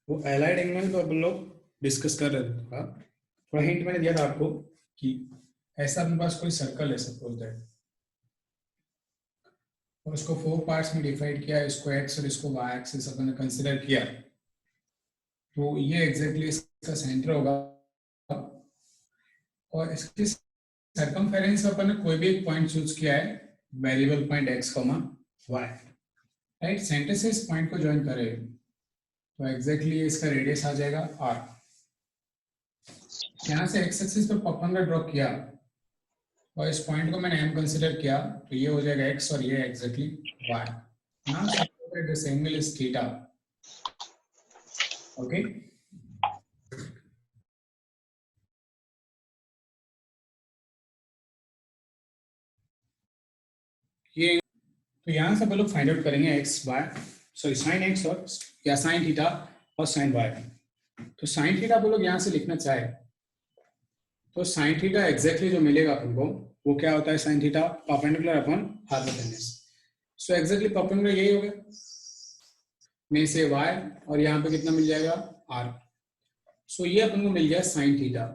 वो allied angle तो अपन लोग डिस्कस कर रहे थे थोड़ा थोड़ा हिंट मैंने दिया था आपको कि ऐसा अपने पास कोई सर्कल है सपोज दैट, और उसको 4 पार्ट्स में डिवाइड किया, इसको एक्स और इसको वाई एक्सिस अपन ने कंसिडर किया, तो ये एग्जैक्टली इसका सेंटर होगा। और इसकी सर्कमफेरेंस अपन ने कोई भी एक पॉइंट चूज किया है, variable point X comma Y, right. Centre से इस पॉइंट को ज्वाइन करें तो एग्जैक्टली इसका रेडियस आ जाएगा आर। यहाँ से एक्स एक्सिस पे परपेंडिकुलर ड्रॉ किया और इस पॉइंट को मैंने एम कंसीडर किया, तो ये हो जाएगा एक्स और ये exactly Y. Now suppose that this angle is theta, okay. ये तो यहाँ से हम लोग फाइंड आउट करेंगे X Y, sorry sine X और या साइन थीटा और साइन वाई। तो साइन थीटा हम लोग यहाँ से लिखना चाहे तो साइन थीटा एग्जैक्टली जो मिलेगा अपन को वो क्या होता है, sine theta perpendicular upon hypotenuse. So exactly perpendicular यही होगा में से y और यहाँ पे कितना मिल जाएगा r। सो ये अपन को मिल गया साइन थीटा।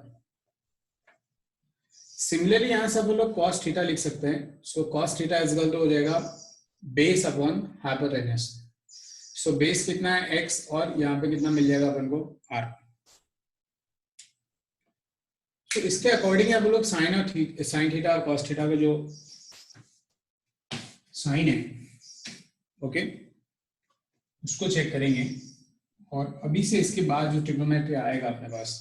सिमिलरली यहाँ से अपन लोग cos थीटा लिख सकते हैं। सो cos थीटा इक्वल टू हो जाएगा base upon hypotenuse. So base कितना है x और यहाँ पे कितना मिल जाएगा अपन को r। तो इसके अकॉर्डिंग आप लोग साइन और साइन थीटा और cos थीटा का जो साइन है, ओके, उसको चेक करेंगे। और अभी से इसके बाद जो ट्रिग्नोमेट्री आएगा अपने पास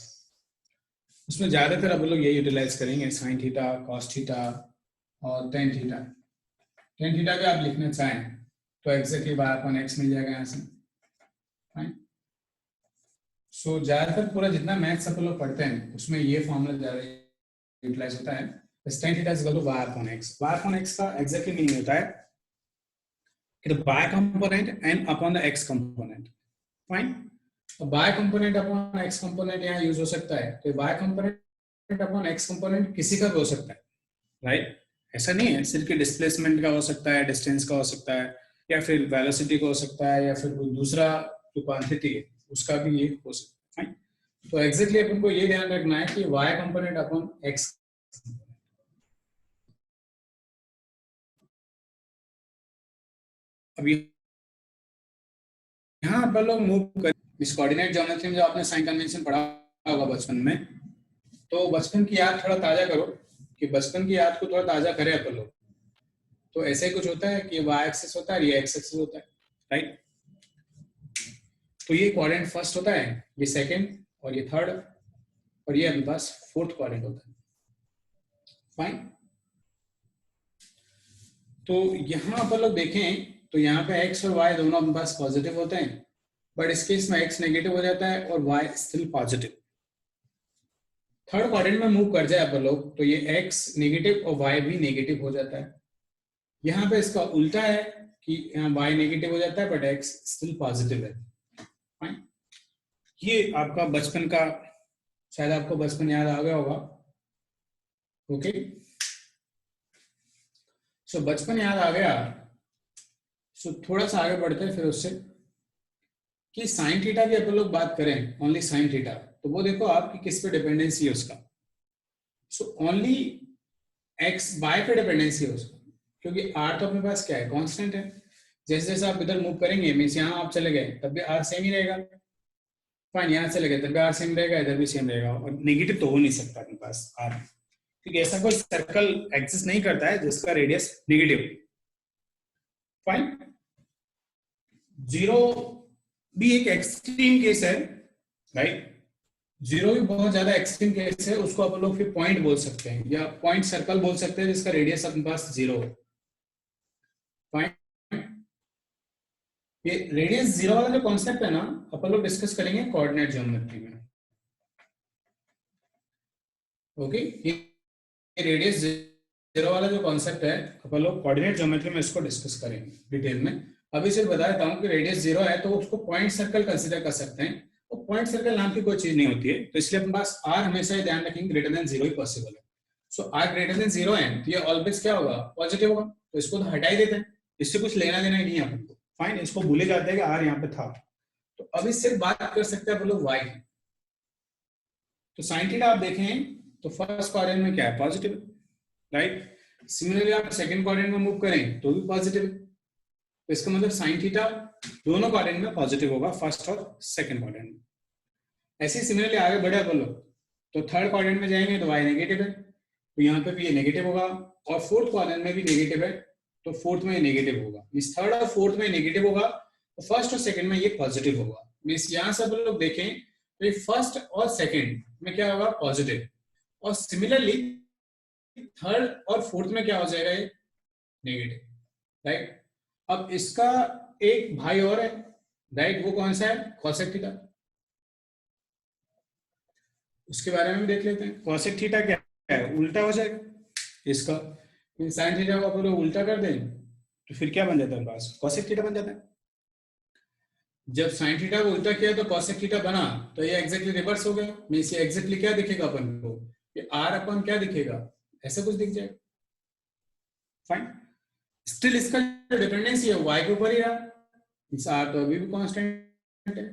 उसमें ज्यादातर अब लोग ये यूटिलाइज करेंगे, साइन थीटा, cos थीटा और tan थीटा। tan थीटा भी आप लिखना चाहें तो एग्जैक्टली y अपॉन x मिल जाएगा यहाँ से, फाइन। सो ज्यादातर पूरा जितना मैथ्स अपन लोग पढ़ते हैं उसमें ये फॉर्मूला ज्यादा यूटिलाइज होता है। tan theta is equal to y upon x। y upon x का एग्जैक्टली मीनिंग होता है कि the y component and upon the x component, fine. y component upon x component यहाँ यूज हो सकता है, तो y component upon x component किसी का भी हो सकता है, राइट। ऐसा नहीं है सिर्फ डिस्प्लेसमेंट का हो सकता है, डिस्टेंस का हो सकता है, या फिर वेलोसिटी का हो सकता है, या फिर कोई दूसरा जो क्वांटिटी है उसका भी ये हो सकता है, फाइन। तो एग्जैक्टली अपन को ये ध्यान रखना है कि y component अपॉन x। अभी यहाँ अपन लोग मूव कर इस कोऑर्डिनेट ज्योमेट्री में जो आपने साइन कन्वेंशन पढ़ा होगा बचपन में, तो बचपन की याद थोड़ा ताजा करो कि बचपन की याद को थोड़ा ताजा करें अपन लोग। तो ऐसे ही कुछ होता है कि y एक्सिस होता है, ये x एक्सिस होता है, राइट। तो ये क्वाड्रेंट फर्स्ट होता है, ये सेकंड और ये थर्ड, और ये अपने पास फोर्थ क्वाड्रेंट होता है, फाइन। तो यहाँ अपन लोग देखें तो यहाँ पे x और y दोनों अपने पास पॉजिटिव होते हैं, बट इस केस में x नेगेटिव हो जाता है और y still positive. Third quadrant में मूव कर जाए अपन लोग तो ये x नेगेटिव और y भी नेगेटिव हो जाता है। यहाँ पे इसका उल्टा है कि यहाँ y नेगेटिव हो जाता है बट x स्टिल पॉजिटिव है, फाइन। ये आपका बचपन का, शायद आपको बचपन याद आ गया होगा, ओके। सो बचपन याद आ गया, सो थोड़ा सा आगे बढ़ते हैं फिर उससे कि साइन थीटा की अपन लोग बात करें, ओनली साइन थीटा, तो वो देखो आपकी किस पे डिपेंडेंसी है उसका। सो ओनली एक्स वाई पे डिपेंडेंसी है उसका, क्योंकि आर तो अपने पास क्या है, कांस्टेंट है। जैसे जैसे आप इधर मूव करेंगे, मीन्स यहाँ आप चले गए तब भी आर सेम ही रहेगा, फाइन। यहाँ चले गए तब भी आर सेम रहेगा, इधर भी सेम रहेगा, और नेगेटिव तो हो नहीं सकता अपने पास आर, क्योंकि ऐसा कोई सर्कल एग्जिस्ट नहीं करता है जिसका रेडियस नेगेटिव, फाइन। जीरो भी एक एक्सट्रीम केस है, राइट। जीरो भी बहुत ज्यादा एक्सट्रीम केस है, उसको अपन लोग फिर पॉइंट बोल सकते हैं या पॉइंट सर्कल बोल सकते हैं जिसका रेडियस अपने पास जीरो हो, फाइन। ये रेडियस जीरो वाला जो कॉन्सेप्ट है ना, अपन लोग डिस्कस करेंगे कोऑर्डिनेट ज्योमेट्री में, ओके। ये रेडियस जीरो वाला जो कॉन्सेप्ट है अपन लोग कोऑर्डिनेट ज्योमेट्री में इसको डिस्कस करेंगे डिटेल में। अभी सिर्फ बता देता हूँ कि रेडियस जीरो है तो उसको पॉइंट सर्कल कंसिडर कर सकते हैं, और पॉइंट सर्कल नाम की कोई चीज नहीं होती है, तो इसलिए अपने पास आर हमेशा ही ध्यान रखेंगे ग्रेटर देन जीरो ही पॉसिबल है। सो आर ग्रेटर देन जीरो है तो ये ऑलवेज क्या होगा, पॉजिटिव होगा, तो इसको तो हटा ही देते हैं, इससे कुछ लेना देना ही नहीं है अपन को, फाइन। इसको भूले जाते हैं कि आर यहाँ पे था, तो अभी सिर्फ बात कर सकते हैं आप लोग y की। तो साइन थीटा आप देखें तो फर्स्ट क्वाड्रेंट में क्या है, पॉजिटिव, राइट। सिमिलरली आप सेकंड क्वाड्रेंट में मूव करें तो भी पॉजिटिव, तो इसका मतलब साइन थीटा दोनों क्वाड्रेंट में पॉजिटिव होगा, फर्स्ट और सेकंड क्वाड्रेंट में। ऐसे ही सिमिलरली आगे बढ़े अपन लोग तो थर्ड क्वाड्रेंट में जाएंगे तो y नेगेटिव है, तो यहाँ पे भी ये नेगेटिव होगा, और फोर्थ क्वाड्रेंट में भी नेगेटिव है तो फोर्थ में नेगेटिव होगा। इस थर्ड और फोर्थ में नेगेटिव होगा तो फर्स्ट और सेकंड में ये पॉजिटिव होगा। मींस यहाँ से अपन लोग देखें तो ये फर्स्ट और सेकंड में क्या होगा, पॉजिटिव, और सिमिलरली थर्ड और फोर्थ में क्या हो जाएगा, ये नेगेटिव, राइट। अब इसका एक भाई और है, राइट, वो कौन सा है, कॉसेक थीटा। उसके बारे में भी देख लेते हैं। कॉसेक थीटा क्या है, उल्टा हो जाएगा इसका, साइन थीटा को अपन लोग उल्टा कर दें तो फिर क्या बन जाता है, पास कॉसेक थीटा बन जाता है। जब साइन थीटा को उल्टा किया तो कॉसेक थीटा बना, तो ये एग्जैक्टली रिवर्स हो गया। मींस ये एग्जैक्टली क्या दिखेगा अपन को, ये आर अपन क्या दिखेगा, ऐसा कुछ दिख जाएगा, फाइन। स्टिल इसका डिपेंडेंसी है y के ऊपर ही रहा, इस आर तो अभी भी कांस्टेंट है।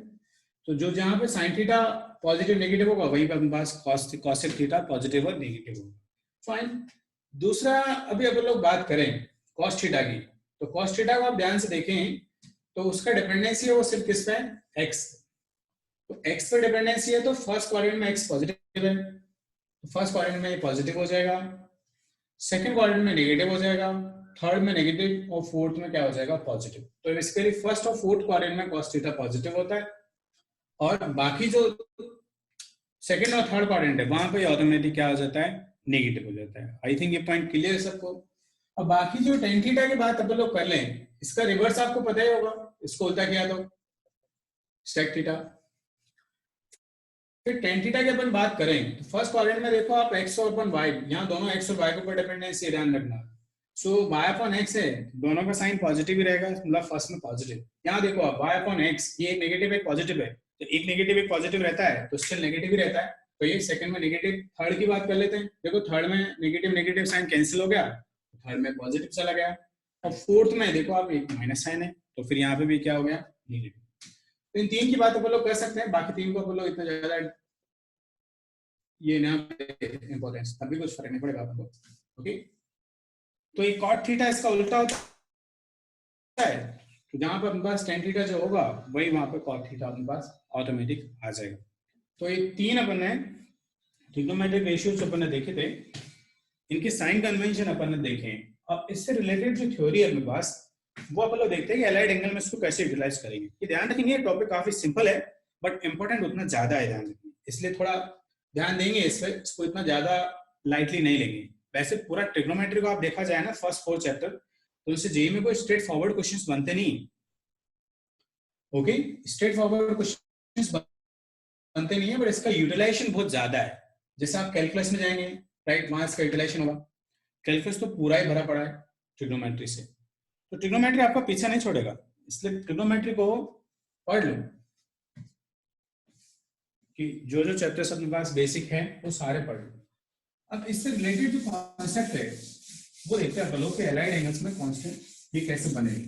तो जो जहां पे साइन थीटा पॉजिटिव नेगेटिव होगा वहीं पे अपने पास कॉसेक थीटा पॉजिटिव और नेगेटिव होगा, फाइन। दूसरा अभी अपन लोग बात करें कॉस थीटा की, तो कॉस थीटा को आप ध्यान से देखें तो उसका डिपेंडेंसी है वो सिर्फ किस पे, x। तो x पे डिपेंडेंसी है तो फर्स्ट क्वाड्रेंट में x पॉजिटिव है, तो फर्स्ट क्वाड्रेंट में ये पॉजिटिव हो जाएगा, सेकंड क्वाड्रेंट में नेगेटिव हो जाएगा, थर्ड में नेगेटिव, और फोर्थ में क्या हो जाएगा, पॉजिटिव। तो बेसिकली फर्स्ट और फोर्थ क्वाड्रेंट में cos थीटा पॉजिटिव होता है, और बाकी जो सेकंड और थर्ड क्वाड्रेंट है वहां पे ऑटोमेटिक क्या हो जाता है, नेगेटिव हो जाता है। आई थिंक ये पॉइंट क्लियर है सबको। अब बाकी जो टेन थीटा की बात अपन लोग कर लें, इसका रिवर्स आपको पता ही होगा, इसको उल्टा किया तो सेक थीटा। फिर टेन थीटा की अपन बात करें तो फर्स्ट क्वाड्रेंट में देखो आप x और अपन y, यहाँ दोनों x और y के ऊपर डिपेंडेंसी ध्यान रखना। सो y अपॉन x है, दोनों का साइन पॉजिटिव ही रहेगा, मतलब फर्स्ट में पॉजिटिव। यहाँ देखो आप y अपॉन x, ये एक नेगेटिव एक पॉजिटिव है, तो एक नेगेटिव एक पॉजिटिव रहता है तो स्टिल नेगेटिव ही रहता है, तो ये सेकंड में नेगेटिव। थर्ड की बात कर लेते हैं, देखो थर्ड में नेगेटिव नेगेटिव साइन कैंसिल हो गया, थर्ड में पॉजिटिव चला गया। और फोर्थ में देखो आप एक माइनस साइन है, तो फिर यहाँ पे भी क्या हो गया, नेगेटिव। तो इन तीन की बात अपन लोग कर सकते हैं, बाकी तीन को अपन लोग इतना ज्यादा ये ना इंपॉर्टेंस, अभी कुछ फर्क नहीं पड़ेगा आपको, ओके। तो ये कॉट थीटा इसका उल्टा होता है, तो जहां पर अपने पास टेन थीटा जो होगा वही वहां पे कॉट थीटा अपने पास ऑटोमेटिक आ जाएगा। तो ये तीन अपन ने ट्रिग्नोमेट्रिक रेशियोज अपन ने देखे थे, इनके साइन कन्वेंशन अपन ने देखे। अब इससे रिलेटेड जो थ्योरी है अपने पास वो अपन लोग देखते हैं कि एलाइड एंगल में इसको कैसे यूटिलाइज करेंगे। ये ध्यान रखेंगे टॉपिक काफी सिंपल है बट इंपॉर्टेंट उतना ज्यादा है, ध्यान रखेंगे, इसलिए थोड़ा ध्यान देंगे इस पे, इसको इतना ज्यादा लाइटली नहीं लेंगे। वैसे पूरा ट्रिग्नोमेट्री को आप देखा जाए ना फर्स्ट 4 चैप्टर, तो इससे जेईई में कोई स्ट्रेट फॉरवर्ड क्वेश्चंस बनते नहीं, ओके, स्ट्रेट फॉरवर्ड क्वेश्चंस बनते नहीं है, बट इसका यूटिलाइजेशन बहुत ज्यादा है। जैसे आप कैलकुलस में जाएंगे, राइट, वहां इसका यूटिलाइजेशन होगा। कैलकुलस तो पूरा ही भरा पड़ा है ट्रिग्नोमेट्री से, तो ट्रिग्नोमेट्री आपका पीछा नहीं छोड़ेगा, इसलिए ट्रिग्नोमेट्री को पढ़ लो कि जो जो चैप्टर्स अपने पास बेसिक है वो सारे पढ़ लो। अब इससे रिलेटेड जो कॉन्सेप्ट है वो देखते हैं लोग के एलाइड एंगल्स में कांस्टेंट ये कैसे बनेगी।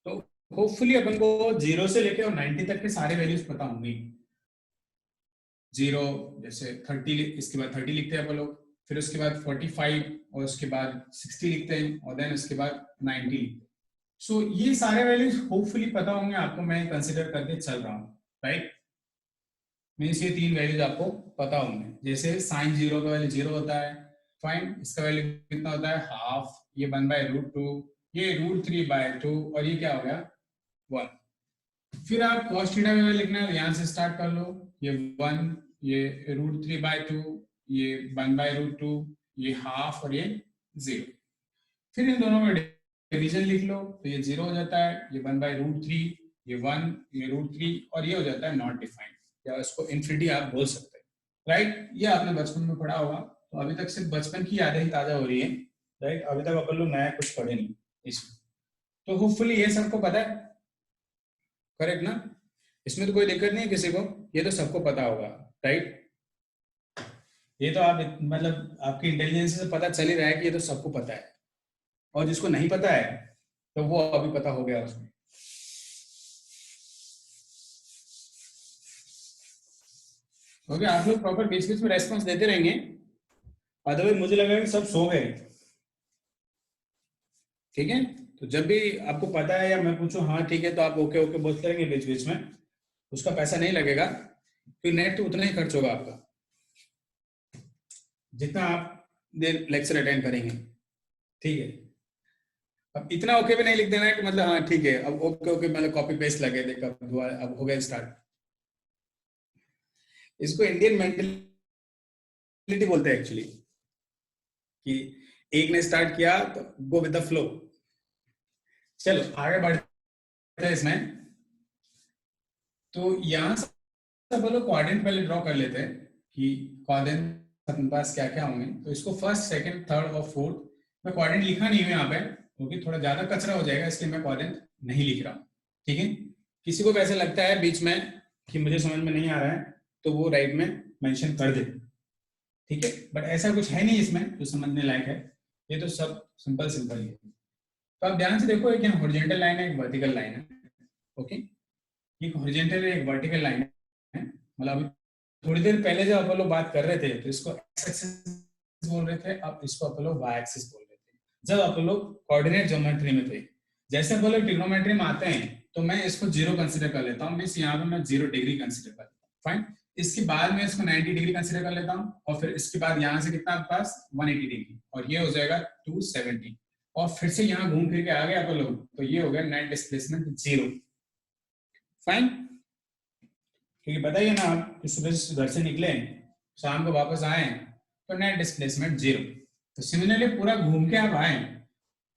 तो होपफुली अपन को 0 से लेकर और 90 तक के सारे वैल्यूज पता होंगी। 0 जैसे 30, इसके बाद 30 लिखते हैं अपन लोग, फिर उसके बाद 45 और उसके बाद 60 लिखते हैं, और देन उसके बाद 90 लिखते हैं। सो ये सारे वैल्यूज होपफुली पता होंगे आपको, मैं कंसिडर करके चल रहा हूँ, राइट। मीन्स ये तीन वैल्यूज आपको पता होंगे, जैसे साइन 0 का वैल्यू 0 होता है, फाइन, इसका वैल्यू कितना होता है, हाफ, ये 1/√2, ये √3/2, और ये क्या हो गया 1। फिर आप cos थीटा में लिखना है, यहाँ से स्टार्ट कर लो, ये 1, ये √3/2, ये 1/√2, ये हाफ, और ये 0। फिर इन दोनों में डिवीजन लिख लो, तो ये 0 हो जाता है, ये 1/√3, ये 1, ये √3, और ये हो जाता है नॉट डिफाइंड, या इसको इन्फिनिटी आप बोल सकते हैं, राइट। ये आपने बचपन में पढ़ा होगा, तो अभी तक सिर्फ बचपन की यादें ही ताजा हो रही है, राइट, अभी तक अपन लोग नया कुछ पढ़े नहीं इसमें। तो होपफुली ये सबको पता है, करेक्ट ना, इसमें तो कोई दिक्कत नहीं है किसी को, ये तो सबको पता होगा, राइट। ये तो आप मतलब आपकी इंटेलिजेंस से पता चल ही रहा है कि ये तो सबको पता है, और जिसको नहीं पता है तो वो अभी पता हो गया उसमें। ओके, आप लोग प्रॉपर बीच बीच में रेस्पॉन्स देते रहेंगे, अदरवाइज मुझे लगा कि सब सो गए। ठीक है, तो जब भी आपको पता है या मैं पूछूं हाँ ठीक है, तो आप ओके ओके बोलते रहेंगे बीच बीच में, उसका पैसा नहीं लगेगा, फिर नेट तो उतना ही खर्च होगा आपका जितना आप देर लेक्चर अटेंड करेंगे। ठीक है, अब इतना ओके भी नहीं लिख देना है कि मतलब हाँ ठीक है, अब ओके ओके मतलब कॉपी पेस्ट लगे देखा, अब हो गया स्टार्ट। इसको इंडियन मेंटेलिटी बोलते हैं एक्चुअली, कि एक ने स्टार्ट किया तो गो विद द फ्लो। चलो आगे बढ़ते हैं इसमें। तो यहाँ से हम लोग क्वाड्रेंट पहले ड्रॉ कर लेते हैं कि क्वाड्रेंट अपने पास क्या क्या होंगे। तो इसको फर्स्ट सेकंड थर्ड और फोर्थ, मैं क्वाड्रेंट लिखा नहीं हूँ यहाँ पे क्योंकि थोड़ा ज्यादा कचरा हो जाएगा, इसलिए मैं क्वाड्रेंट नहीं लिख रहा हूँ। ठीक है, किसी को वैसे लगता है बीच में कि मुझे समझ में नहीं आ रहा है तो वो राइट में मेंशन कर दे। ठीक है, बट ऐसा कुछ है नहीं इसमें जो समझने लायक है, ये तो सब सिंपल सिंपल ही है। तो आप ध्यान से देखो, एक यहाँ हॉरिजॉन्टल लाइन है, एक वर्टिकल लाइन है। ओके, एक हॉरिजॉन्टल है, एक वर्टिकल लाइन है। मतलब अभी थोड़ी देर पहले जब आप लोग बात कर रहे थे तो इसको एक्स एक्सिस बोल रहे थे, अब इसको आप लोग वाई एक्सिस बोल रहे थे जब आप लोग कोऑर्डिनेट ज्योमेट्री में थे। जैसे आप लोग ट्रिग्नोमेट्री में आते हैं तो मैं इसको 0 कंसीडर कर लेता हूँ, मींस यहाँ पे मैं 0 डिग्री कंसीडर कर लेता हूँ। फाइन, इसके बाद में इसको 90 डिग्री कंसीडर कर लेता हूँ, और फिर इसके बाद यहाँ से कितना आपके पास 180 डिग्री, और ये हो जाएगा 270, और फिर से यहाँ घूम फिर के आ गए आप लोग, तो ये हो गया नेट डिस्प्लेसमेंट 0। फाइन, क्योंकि बताइए ना, आप सुबह घर से निकले शाम को वापस आए तो नेट डिस्प्लेसमेंट 0। तो सिमिलरली पूरा घूम के आप आए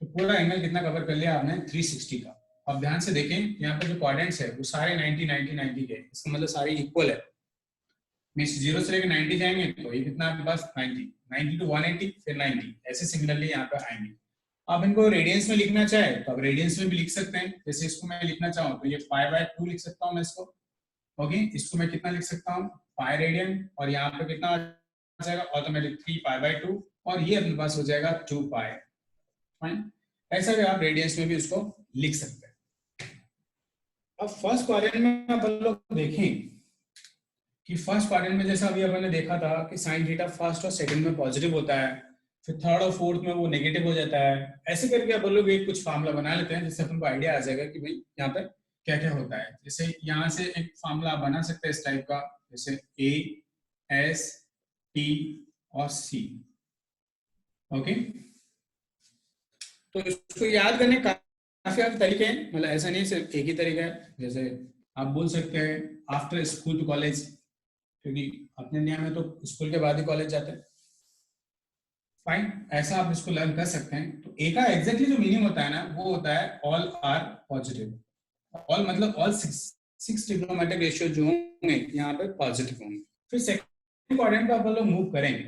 तो पूरा एंगल कितना कवर कर लिया आपने, 360 का। अब ध्यान से देखें, यहाँ पे जो क्वाड्रेंट्स है वो सारे 90 90 90 के, इसका मतलब सारे इक्वल है। मींस 0 से लेकर 90 जाएंगे तो ये कितना आपके पास 90, 90 टू 180 फिर 90, ऐसे सिमिलरली यहाँ पे आएंगे। आप इनको रेडियंस में लिखना चाहे तो आप रेडियंस में भी लिख सकते हैं। जैसे इसको मैं लिखना चाहूँ तो ये π/2 लिख सकता हूँ मैं इसको। ओके, इसको मैं कितना लिख सकता हूँ, पाई रेडियन, और यहाँ पे कितना आ जाएगा ऑटोमेटिक 3π/2, और ये अपने पास हो जाएगा 2π। फाइन, ऐसा भी आप रेडियंस में भी उसको लिख सकते हैं। अब फर्स्ट क्वाड्रेंट में आप लोग देखें कि फर्स्ट क्वाड्रेंट में जैसा अभी अपन ने देखा था कि साइन थीटा फर्स्ट और सेकंड में पॉजिटिव होता है, फिर थर्ड और फोर्थ में वो नेगेटिव हो जाता है। ऐसे करके आप लोग एक कुछ फार्मूला बना लेते हैं जिससे अपन को आइडिया आ जाएगा कि भाई यहाँ पे क्या क्या होता है। जैसे यहाँ से एक फार्मूला बना सकते हैं इस टाइप का, जैसे ए एस टी और सी। ओके, तो इसको याद करने काफी सारे तरीके हैं, मतलब ऐसा नहीं सिर्फ एक ही तरीका है। जैसे आप बोल सकते हैं आफ्टर स्कूल टू कॉलेज, क्योंकि अपने इंडिया में तो स्कूल के बाद ही कॉलेज जाते हैं। फाइन, ऐसा आप इसको लर्न कर सकते हैं। तो ए का एग्जैक्टली जो मीनिंग होता है ना, वो होता है ऑल आर पॉजिटिव। ऑल मतलब ऑल सिक्स ट्रिग्नोमेट्रिक रेशियो जो होंगे यहाँ पे पॉजिटिव होंगे। फिर सेकंड क्वाड्रेंट का अपन लोग मूव करेंगे,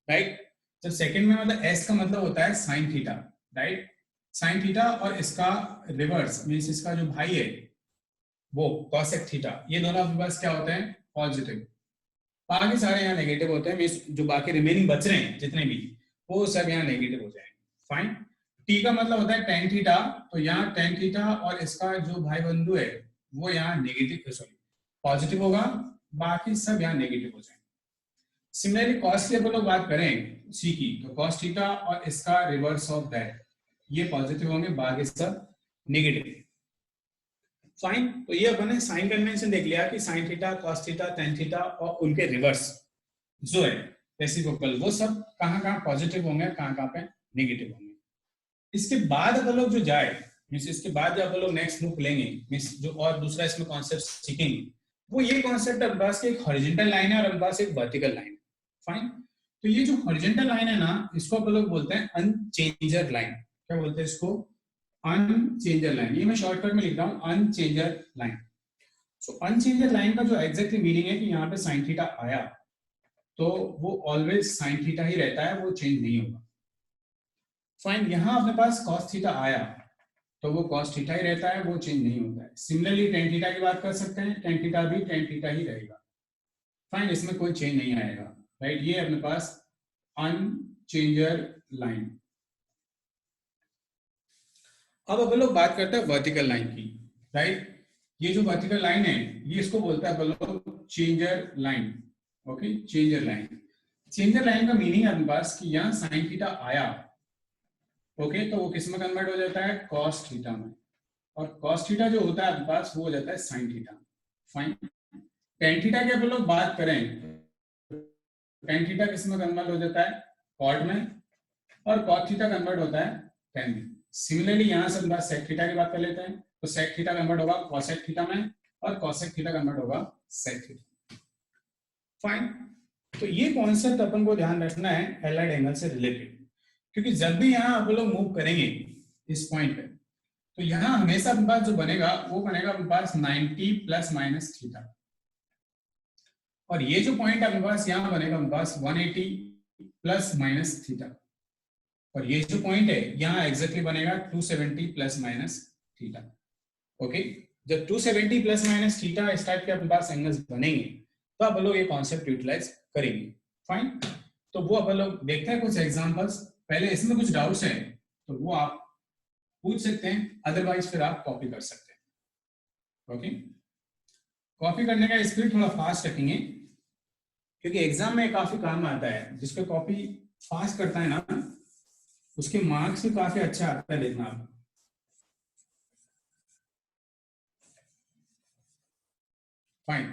राइट। जब सेकंड में मतलब एस का मतलब होता है sine theta, right. Sign theta और इसका रिवर्स मींस इसका जो भाई है वो कॉसेक थीटा, ये दोनों आपके पास क्या होते हैं, पॉजिटिव। बाकी सारे यहाँ नेगेटिव होते हैं, मींस जो बाकी रिमेनिंग बच रहे हैं जितने भी, वो सब यहाँ नेगेटिव हो जाएंगे। फाइन, टी का मतलब होता है टेन थीटा, तो यहाँ टेन थीटा और इसका जो भाई बंधु है वो यहाँ नेगेटिव सॉरी पॉजिटिव होगा, बाकी सब यहाँ नेगेटिव हो जाएंगे। सिमिलरली कॉस की अगर लोग बात करें सी की, तो कॉस थीटा और इसका रिवर्स ऑफ दैट ये पॉजिटिव होंगे, बाकी सब नेगेटिव। फाइन, तो ये अपन ने साइन कन्वेंशन देख लिया कि sine theta cos theta tan theta और उनके रिवर्स जो है रेसिप्रोकल, वो सब कहाँ कहाँ पॉजिटिव होंगे, कहाँ कहाँ पे नेगेटिव होंगे। इसके बाद अपन लोग जो जाए मीन्स इसके बाद जो अपन लोग नेक्स्ट बुक लेंगे मीन्स जो और दूसरा इसमें कॉन्सेप्ट सीखेंगे, वो ये कॉन्सेप्ट है पास एक हॉरिजॉन्टल लाइन है और अपने पास एक वर्टिकल लाइन है। फाइन, तो ये जो हॉरिजॉन्टल लाइन है ना, इसको अपन लोग बोलते हैं अनचेंजर लाइन। क्या बोलते हैं इसको, अनचेंजर लाइन। ये मैं शॉर्टकट में लिख रहा हूँ अनचेंजर लाइन। सो अनचेंजर लाइन का जो एग्जैक्टली मीनिंग है कि यहाँ पे साइन थीटा आया तो वो ऑलवेज साइन थीटा ही रहता है, वो चेंज नहीं होगा। फाइन, यहां अपने पास कॉस थीटा आया तो वो कॉस थीटा ही रहता है, वो चेंज नहीं होता है। सिमिलरली टेन थीटा की बात कर सकते हैं, टेन थीटा भी टेन थीटा ही रहेगा। फाइन, इसमें कोई चेंज नहीं आएगा, राइट। ये अपने पास अनचेंजर लाइन। अब अपन लोग बात करते हैं वर्टिकल लाइन की, राइट। ये जो वर्टिकल लाइन है ये इसको बोलता है अपन लोग changer line. Okay, changer line. Changer line का मीनिंग है अपने पास कि यहाँ साइन थीटा आया, ओके, तो वो किस में कन्वर्ट हो जाता है, कॉस थीटा में। और कॉस थीटा जो होता है अपने पास वो हो जाता है sign theta. Fine. Tan theta की अपन लोग बात करें, टेन थीटा किस में कन्वर्ट हो जाता है, कॉट में, और कॉट थीटा कन्वर्ट होता है टेन में। सिमिलरली यहाँ से हम सेक थीटा की बात कर लेते हैं, तो सेक थीटा कन्वर्ट होगा कॉसेक थीटा में, और कॉसेक थीटा कन्वर्ट होगा सेक थीटा। फाइन। तो ये कॉन्सेप्ट अपन को ध्यान रखना है एलाइड एंगल से रिलेटेड, क्योंकि जब भी यहाँ आप लोग मूव करेंगे इस पॉइंट पे, तो यहाँ हमेशा अपने पास जो बनेगा वो बनेगा अपने पास 90 प्लस माइनस थीटा, और ये जो पॉइंट अपने पास यहाँ बनेगा अपने पास 180 प्लस माइनस थीटा, और ये जो पॉइंट है यहाँ एग्जैक्टली बनेगा 270 प्लस माइनस थीटा। ओके, जब 270 प्लस माइनस थीटा इस टाइप के अपने पास एंगल्स बनेंगे तो आप लोग ये कॉन्सेप्ट यूटिलाइज करेंगे। फाइन। तो वो अपन लोग देखते हैं कुछ एग्जांपल्स। पहले इसमें कुछ डाउट्स हैं तो वो आप पूछ सकते हैं, अदरवाइज फिर आप कॉपी कर सकते हैं। ओके, कॉपी करने का स्पीड थोड़ा फास्ट रखेंगे, क्योंकि एग्जाम में काफी काम आता है। जिसको कॉपी फास्ट करता है ना उसके मार्क्स भी काफी अच्छा आता है, देखना आप। फाइन,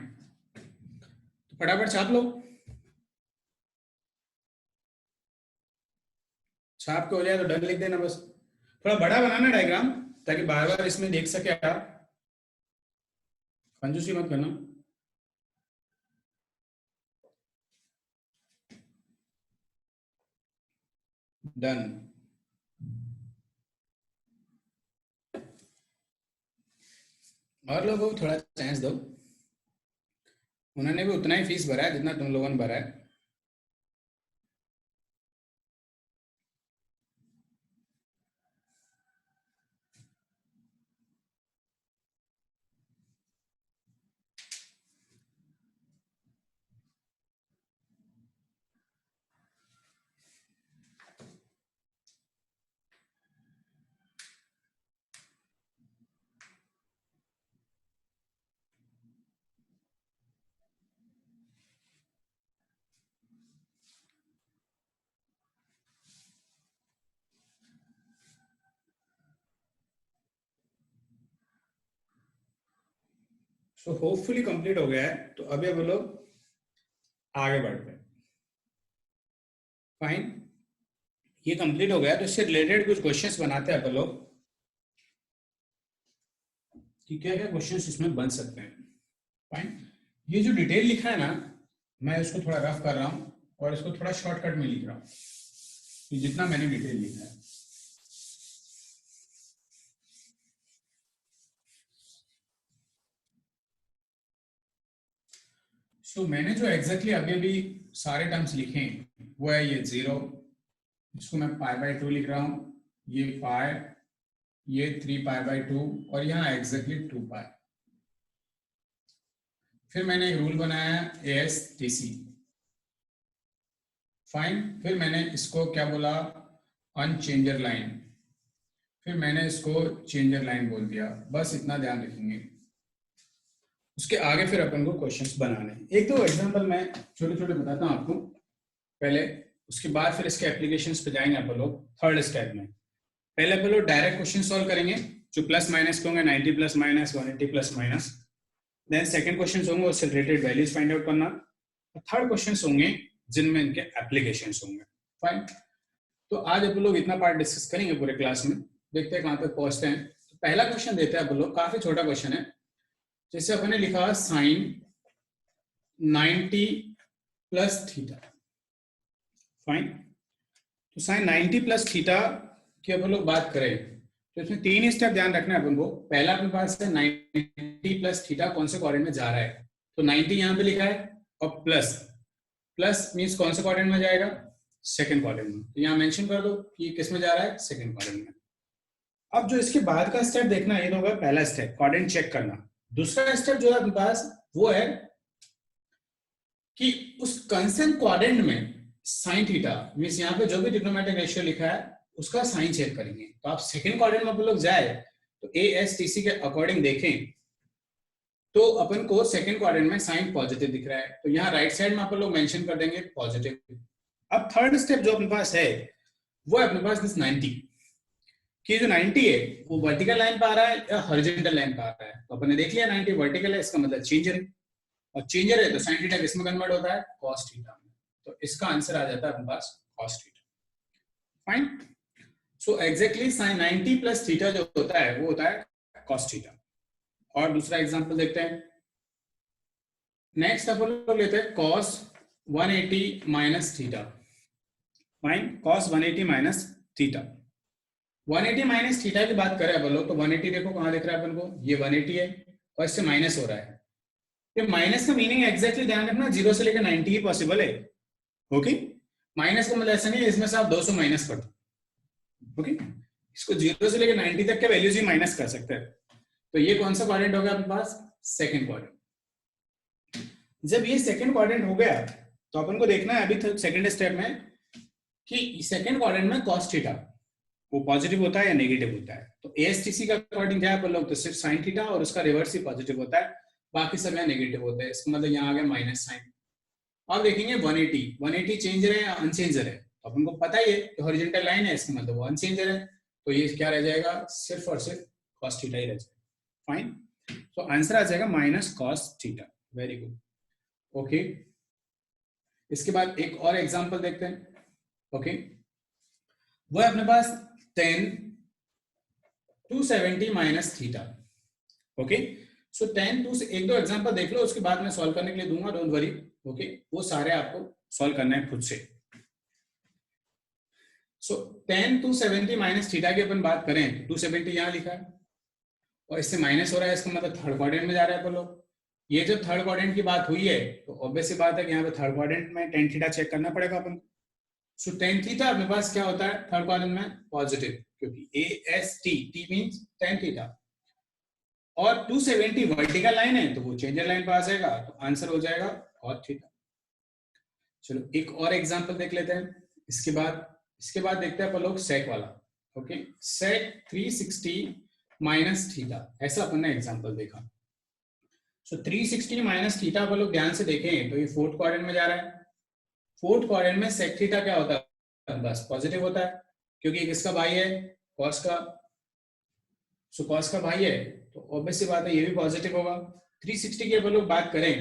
तो फटाफट छाप लो। छाप के हो जाए तो डन लिख देना बस। थोड़ा बड़ा बनाना डायग्राम, ताकि बार बार इसमें देख सके आप। कंजूसी मत करना। डन। और लोगों को थोड़ा चांस दो, उन्होंने भी उतना ही फीस भरा है जितना तुम लोगों ने भरा है। सो होपफुली कंप्लीट हो गया है, तो अभी अब लोग आगे बढ़ते हैं। फाइन, ये कंप्लीट हो गया तो इससे रिलेटेड कुछ क्वेश्चंस बनाते हैं अपन लोग कि क्या क्या क्वेश्चंस इसमें बन सकते हैं। फाइन, ये जो डिटेल लिखा है ना, मैं इसको थोड़ा रफ कर रहा हूं और इसको थोड़ा शॉर्टकट में लिख रहा हूं, जितना मैंने डिटेल लिखा है। सो मैंने जो एग्जैक्टली अभी अभी सारे टर्म्स लिखे हैं वो है ये 0, इसको मैं π/2 लिख रहा हूं, ये पाई, ये 3π/2, और यहाँ एग्जैक्टली 2π। फिर मैंने एक रूल बनाया ASTC। फाइन, फिर मैंने इसको क्या बोला, अनचेंजर लाइन, फिर मैंने इसको चेंजर लाइन बोल दिया। बस इतना ध्यान रखेंगे, उसके आगे फिर अपन को क्वेश्चंस बनाने। एक दो एग्जांपल मैं छोटे छोटे बताता हूं आपको पहले, उसके बाद फिर इसके एप्लीकेशंस पे जाएंगे अपन लोग थर्ड स्टेप में। पहले अपन लोग डायरेक्ट क्वेश्चन सॉल्व करेंगे जो प्लस माइनस के होंगे, 90 plus minus, 180 plus minus. Then second question होंगे उससे रिलेटेड वैल्यूज फाइंड आउट करना। थर्ड क्वेश्चन होंगे जिनमें इनके एप्लीकेशंस होंगे। फाइन, तो आज अपन लोग इतना पार्ट डिस्कस करेंगे पूरे क्लास में, देखते हैं कहां तक पहुंचते हैं। तो पहला क्वेश्चन देते हैं अपन लोग, काफी छोटा क्वेश्चन है। जैसे अपन ने लिखा साइन 90 प्लस थीटा। फाइन, तो साइन 90 प्लस थीटा की अपन लोग बात करें तो इसमें तीन स्टेप ध्यान रखना है अपन को। पहला अपने पास है 90 प्लस थीटा कौन से क्वाड्रेंट में जा रहा है, तो 90 यहाँ पे लिखा है, और प्लस प्लस मीन्स कौन से क्वाड्रेंट में जाएगा, सेकंड क्वाड्रेंट में। तो यहाँ मेंशन कर दो कि किस में जा रहा है, सेकंड क्वाड्रेंट में। अब जो इसके बाद का स्टेप देखना है, ये तो होगा पहला स्टेप, क्वाड्रेंट चेक करना। दूसरा स्टेप जो है अपने पास वो है कि उस कंसर्न क्वाड्रेंट में साइन थीटा मीन्स यहाँ पे जो भी ट्रिग्नोमेट्रिक रेशियो लिखा है उसका साइन चेक करेंगे। तो आप सेकंड क्वाड्रेंट में आप लोग जाए तो ASTC के अकॉर्डिंग देखें तो अपन को सेकंड क्वाड्रेंट में साइन पॉजिटिव दिख रहा है, तो यहाँ राइट साइड में अपन लोग मेंशन कर देंगे पॉजिटिव। अब थर्ड स्टेप जो अपने पास है वो है अपने पास दिस 90 कि जो 90 है वो वर्टिकल लाइन पे आ रहा है या हॉरिजॉन्टल लाइन पे आ रहा है। तो अपन ने देख लिया 90 वर्टिकल है, इसका मतलब चेंजर है, और चेंजर है तो साइन थीटा किसमें कन्वर्ट होता है, कॉस थीटा में। तो इसका आंसर आ जाता है अपने पास cos theta. Fine. So exactly sine 90 plus theta जो होता है वो होता है कॉस थीटा। और दूसरा एग्जांपल देखते हैं। नेक्स्ट अपन लोग लेते हैं cos 180 minus theta. Fine, cos 180 minus theta. 180 minus theta की बात करें अपन लोग तो 180 देखो कहां दिख रहा है अपन को, ये 180 है और इससे माइनस हो रहा है। ये माइनस का मीनिंग एग्जैक्टली ध्यान रखना 0 से लेकर 90 ही पॉसिबल है। ओके, माइनस का मतलब ऐसा नहीं है इसमें से आप 200 माइनस कर दो। ओके, इसको 0 से लेकर 90 तक के वैल्यूज ही माइनस कर सकते हैं। तो ये कौन सा क्वाड्रेंट हो गया अपने पास, सेकंड क्वाड्रेंट। जब ये सेकंड क्वाड्रेंट हो गया तो अपन को देखना है अभी सेकंड स्टेप में कि सेकंड क्वाड्रेंट में cos थीटा वो पॉजिटिव होता है या नेगेटिव होता है। तो ASTC का अकॉर्डिंग क्या अपन लोग तो सिर्फ sin थीटा और उसका रिवर्स ही पॉजिटिव होता है, बाकी सब यहाँ नेगेटिव होता है। इसका मतलब यहाँ आ गया माइनस साइन। अब देखेंगे 180 चेंजर है या अनचेंजर है, तो अपन को पता ही है कि हॉरिजॉन्टल लाइन है, इसका मतलब वो अनचेंजर है। तो ये क्या रह जाएगा, सिर्फ और सिर्फ cos थीटा ही रह जाएगा। फाइन, तो आंसर आ जाएगा minus cos theta. Very good. Okay, इसके बाद एक और एग्जांपल देखते हैं। ओके, वो है अपने पास tan 270 माइनस थीटा। ओके, सो tan 2 से एक दो एग्जांपल देख लो, उसके बाद मैं सॉल्व करने के लिए दूंगा, डोंट वरी। ओके, वो सारे आपको सॉल्व करना है खुद से। सो tan 270 माइनस थीटा की अपन बात करें तो 270 यहां लिखा है और इससे माइनस हो रहा है, इसका मतलब थर्ड क्वाड्रेंट में जा रहा है अपन लोग। ये जब थर्ड क्वाड्रेंट की बात हुई है तो ऑब्वियस सी बात है कि यहाँ पे थर्ड क्वाड्रेंट में tan थीटा चेक करना पड़ेगा अपन को। सो tan थीटा अपने पास क्या होता है थर्ड क्वाड्रेंट में, पॉजिटिव, क्योंकि AST T means tan theta. और 270 वर्टिकल लाइन है तो वो चेंजर लाइन पे आ जाएगा, तो आंसर हो जाएगा cos थीटा। चलो एक और एग्जांपल देख लेते हैं। इसके बाद देखते हैं अपन लोग सेक वाला। ओके, सेक 360 माइनस थीटा, ऐसा अपन ने एग्जांपल देखा। सो 360 माइनस थीटा अपन लोग ध्यान से देखें तो ये फोर्थ क्वाड्रेंट में जा रहा है। फोर्थ क्वाड्रेंट में सेक थीटा क्या होता है, बस पॉजिटिव होता है, क्योंकि किसका भाई है, कॉस का। सो कॉस का भाई है तो ऑब्वियस सी बात है ये भी पॉजिटिव होगा। 360 की अपन लोग बात करें,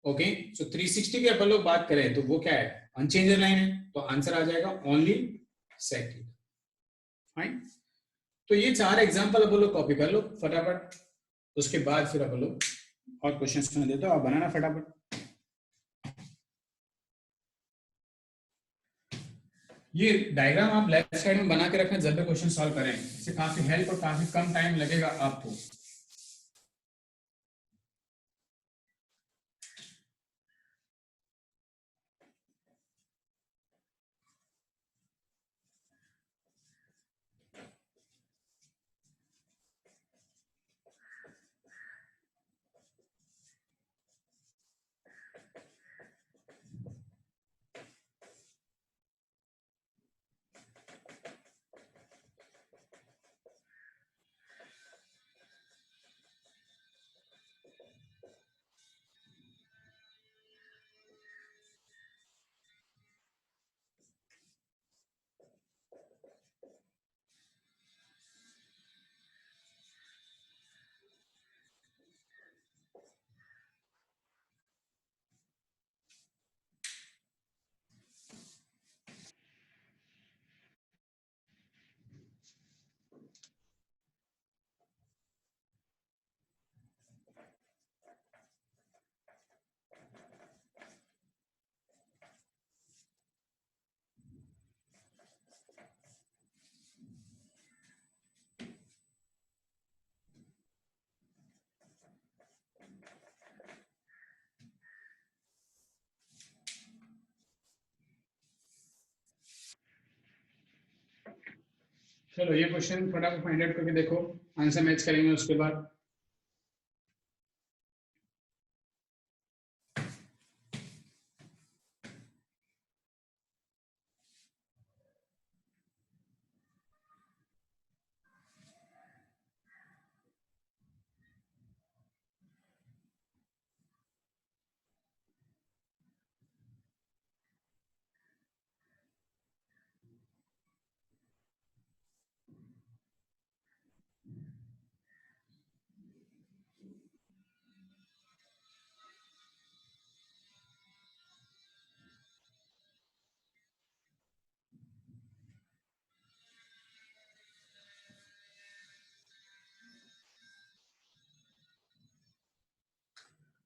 ओके, सो 360 की अपन लोग बात करें तो वो क्या है, अनचेंजर लाइन है, तो आंसर आ जाएगा ओनली सेक थीटा। फाइन, तो ये चार एग्जांपल अपन लोग कॉपी कर लो फटाफट, उसके बाद फिर अपन लोग और क्वेश्चंस में देते हो, आप बनाना फटाफट। ये डायग्राम आप लेफ्ट साइड में बना के रखें जब भी क्वेश्चन सॉल्व करें, इससे काफी हेल्प और काफी कम टाइम लगेगा आपको। चलो ये क्वेश्चन फटाफट फाइंड आउट करके देखो, आंसर मैच करेंगे उसके बाद।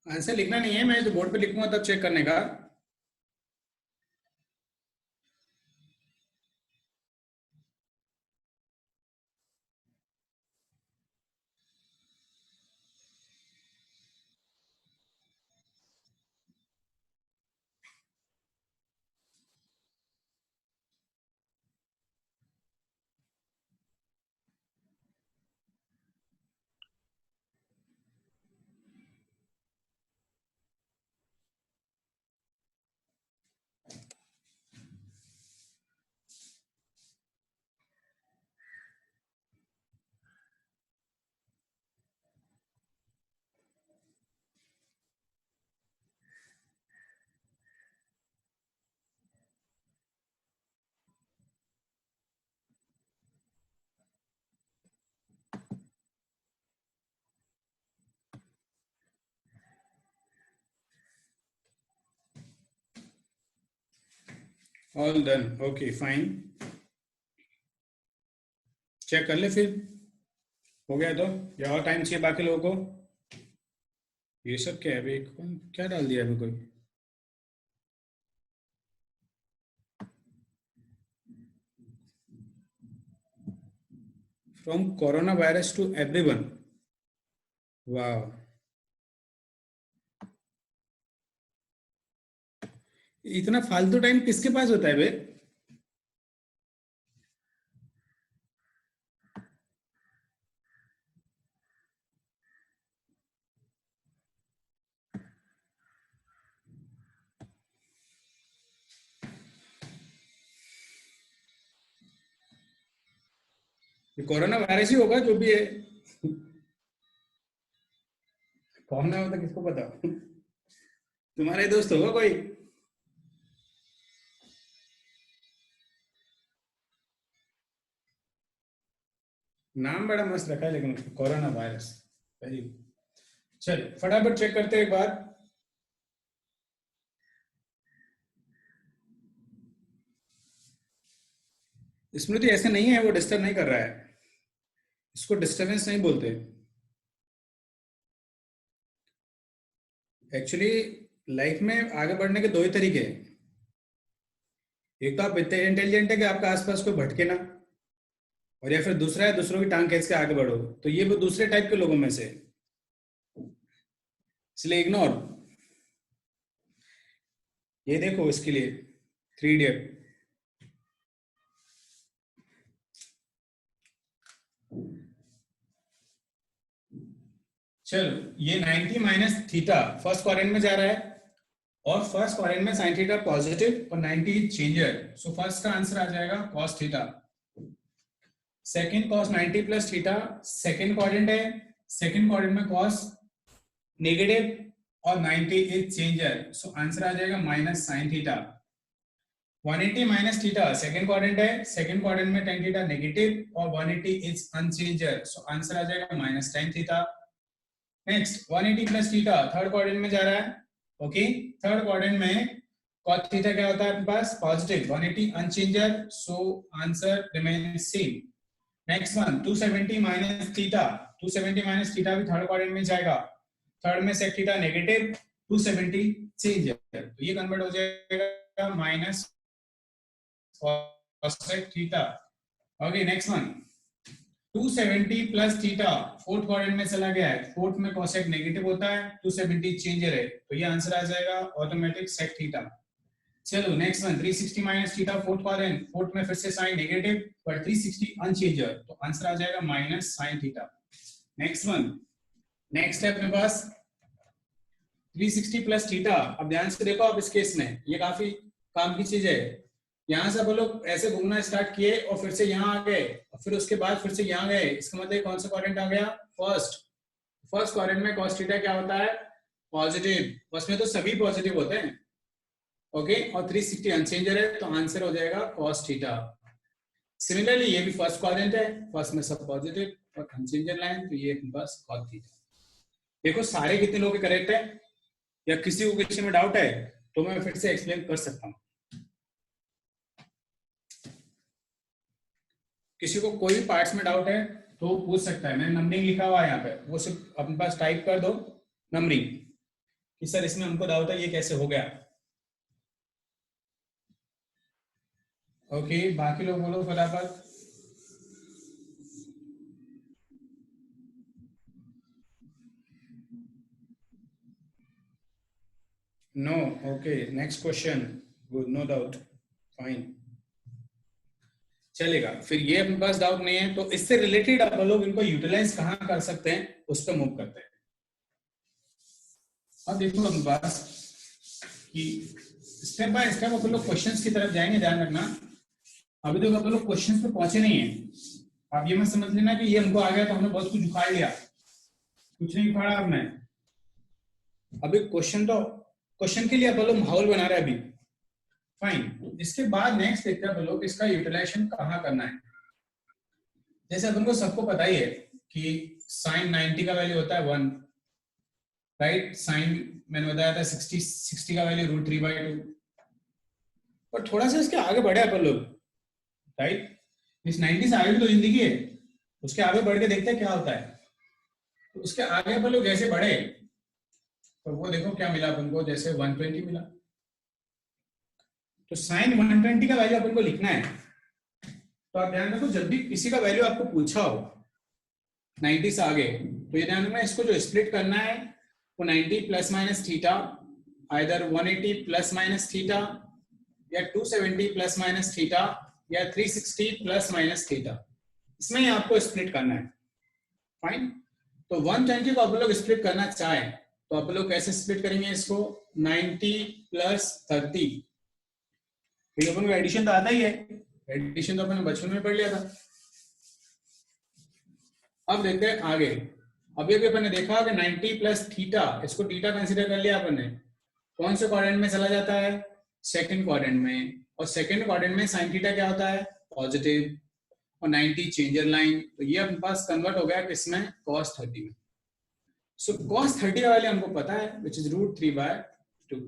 आंसर लिखना नहीं है, मैं जो बोर्ड पे लिखूंगा तब चेक करने का। All done, okay fine. Check कर ले फिर, हो गया तो, या और टाइम चाहिए बाकी लोगों को? ये सब क्या है भाई, क्या डाल दिया अभी कोई? From corona virus to everyone, वाह। इतना फालतू टाइम किसके पास होता है बे? ये कोरोना वायरस ही होगा जो भी है। कौन है वो तो किसको पता? तुम्हारे दोस्त होगा कोई? नाम बड़ा मस्त रखा है लेकिन उसको, कोरोना वायरस। Very good. चल फटाफट चेक करते हैं एक बार। स्मृति ऐसे नहीं है, वो डिस्टर्ब नहीं कर रहा है, इसको डिस्टरबेंस नहीं बोलते। एक्चुअली लाइफ में आगे बढ़ने के दो ही तरीके हैं। एक तो आप इतने इंटेलिजेंट है कि आपके आसपास कोई भटके ना, और या फिर दूसरा है दूसरों की टांग खींच के आगे बढ़ो, तो ये वो दूसरे टाइप के लोगों में से, इसलिए इग्नोर। ये देखो इसके लिए 3 इडियट। चलो ये 90 माइनस थीटा फर्स्ट क्वाड्रेंट में जा रहा है, और फर्स्ट क्वाड्रेंट में साइन थीटा पॉजिटिव और 90 चेंजर, सो फर्स्ट का आंसर आ जाएगा cos theta. Second cos 90 plus theta, second quadrant है, सेकंड क्वाड्रेंट में कॉस नेगेटिव और 90 इज चेंजर, सो आंसर आ जाएगा minus sine theta. 180 minus theta second quadrant है, second quadrant में tan theta negative और 180 is अनचेंजर, so answer आ जाएगा minus tan theta. Next 180 plus theta third quadrant में जा रहा है, ओके। थर्ड क्वाड्रेंट में cos थीटा क्या होता है अपने पास? Positive, 180 unchanged, so answer remains same. Next one 270 minus theta, 270 minus theta भी थर्ड क्वाड्रेंट में जाएगा, थर्ड में sec थीटा नेगेटिव, 270 चेंजर, तो ये कन्वर्ट हो जाएगा minus cosec theta. Okay next one 270 plus theta fourth quadrant में चला गया है, फोर्थ में cosec नेगेटिव होता है, 270 चेंजर है, तो ये आंसर आ जाएगा ऑटोमेटिक sec थीटा। चलो next one 360 minus theta fourth quadrant, fourth में फिर से साइन नेगेटिव पर 360 अनचेंजर, तो आंसर आ जाएगा minus sine theta. Next one, next है अपने पास 360 प्लस थीटा। अब ध्यान से देखो आप इस केस में, ये काफी काम की चीज है। यहाँ से आप लोग ऐसे घूमना स्टार्ट किए और फिर से यहाँ आ गए, और फिर उसके बाद फिर से यहाँ गए, इसका मतलब कौन सा क्वाड्रेंट आ गया? फर्स्ट। फर्स्ट क्वाड्रेंट में cos थीटा क्या होता है? पॉजिटिव, उसमें तो सभी पॉजिटिव होते हैं, ओके। और 360 अनचेंजर है, तो आंसर हो जाएगा cos थीटा। सिमिलरली ये भी फर्स्ट क्वाड्रेंट है, फर्स्ट में सब पॉजिटिव और अनचेंजर लाइन, तो ये बस cos थीटा। देखो सारे कितने लोग करेक्ट है, या किसी को किसी में डाउट है तो मैं फिर से एक्सप्लेन कर सकता हूँ। किसी को कोई भी पार्ट्स में डाउट है तो पूछ सकता है, मैंने नंबरिंग लिखा हुआ है यहाँ पे, वो सिर्फ अपने पास टाइप कर दो नंबरिंग, कि सर इसमें हमको डाउट है ये कैसे हो गया। ओके, बाकी लोग बोलो फटाफट। No, okay, next question. Good, no doubt, fine, चलेगा। फिर ये अपने पास डाउट नहीं है, तो इससे रिलेटेड आप लोग इनको यूटिलाइज कहाँ कर सकते हैं उस पर मूव करते हैं। अब देखो अपने पास कि स्टेप बाय स्टेप अपन लोग क्वेश्चंस की तरफ जाएंगे, ध्यान रखना। अभी तक अपन लोग क्वेश्चंस पे पहुंचे नहीं है। आप ये मत समझ लेना कि ये हमको आ गया तो हमने बहुत कुछ उखाड़ लिया, कुछ नहीं उखाड़ा आपने। अभी क्वेश्चन के लिए अपन लोग माहौल बना रहे हैं अभी, फाइन। इसके बाद नेक्स्ट देखते हैं अपन लोग इसका यूटिलाइजेशन कहाँ करना है। जैसे अपन को सबको पता ही है कि साइन 90 का वैल्यू होता है 1, राइट। साइन मैंने बताया था 60 का वैल्यू √3/2। और थोड़ा सा इसके आगे बढ़े अपन लोग, राइट। इस 90 से आगे भी तो जिंदगी है, उसके आगे बढ़ के देखते हैं क्या होता है। तो उसके आगे अपन लोग जैसे बढ़े तो वो देखो क्या मिला अपन को, जैसे 120 मिला। तो साइन 120 का वैल्यू अपन को लिखना है। तो आप ध्यान रखो, जब भी किसी का वैल्यू आपको पूछा हो 90 से आगे, तो ये ध्यान रखना, इसको जो स्प्लिट करना है वो 90 plus minus theta, either 180 plus minus theta, या 270 प्लस माइनस थीटा, या 360 प्लस माइनस थीटा, इसमें ही आपको स्प्लिट करना है, फाइन। तो 120 को आप लोग स्प्लिट करना चाहें तो आप लोग कैसे स्प्लिट करेंगे इसको, 90 प्लस 30। फिर अपन को एडिशन तो आता ही है, एडिशन तो अपन बचपन में पढ़ लिया था। अब देखते हैं आगे। अभी अभी अपन ने देखा कि 90 प्लस थीटा, इसको थीटा कंसीडर कर लिया अपन ने। कौन से क्वाड्रेंट में चला जाता है, सेकंड क्वाड्रेंट में। और सेकंड क्वाड्रेंट में साइन थीटा क्या होता है, पॉजिटिव। और 90 चेंजर लाइन, तो ये अपने पास कन्वर्ट हो गया किसमें, cos 30 में। सो cos 30 का वैल्यू हमको पता है, विच इज √3/2।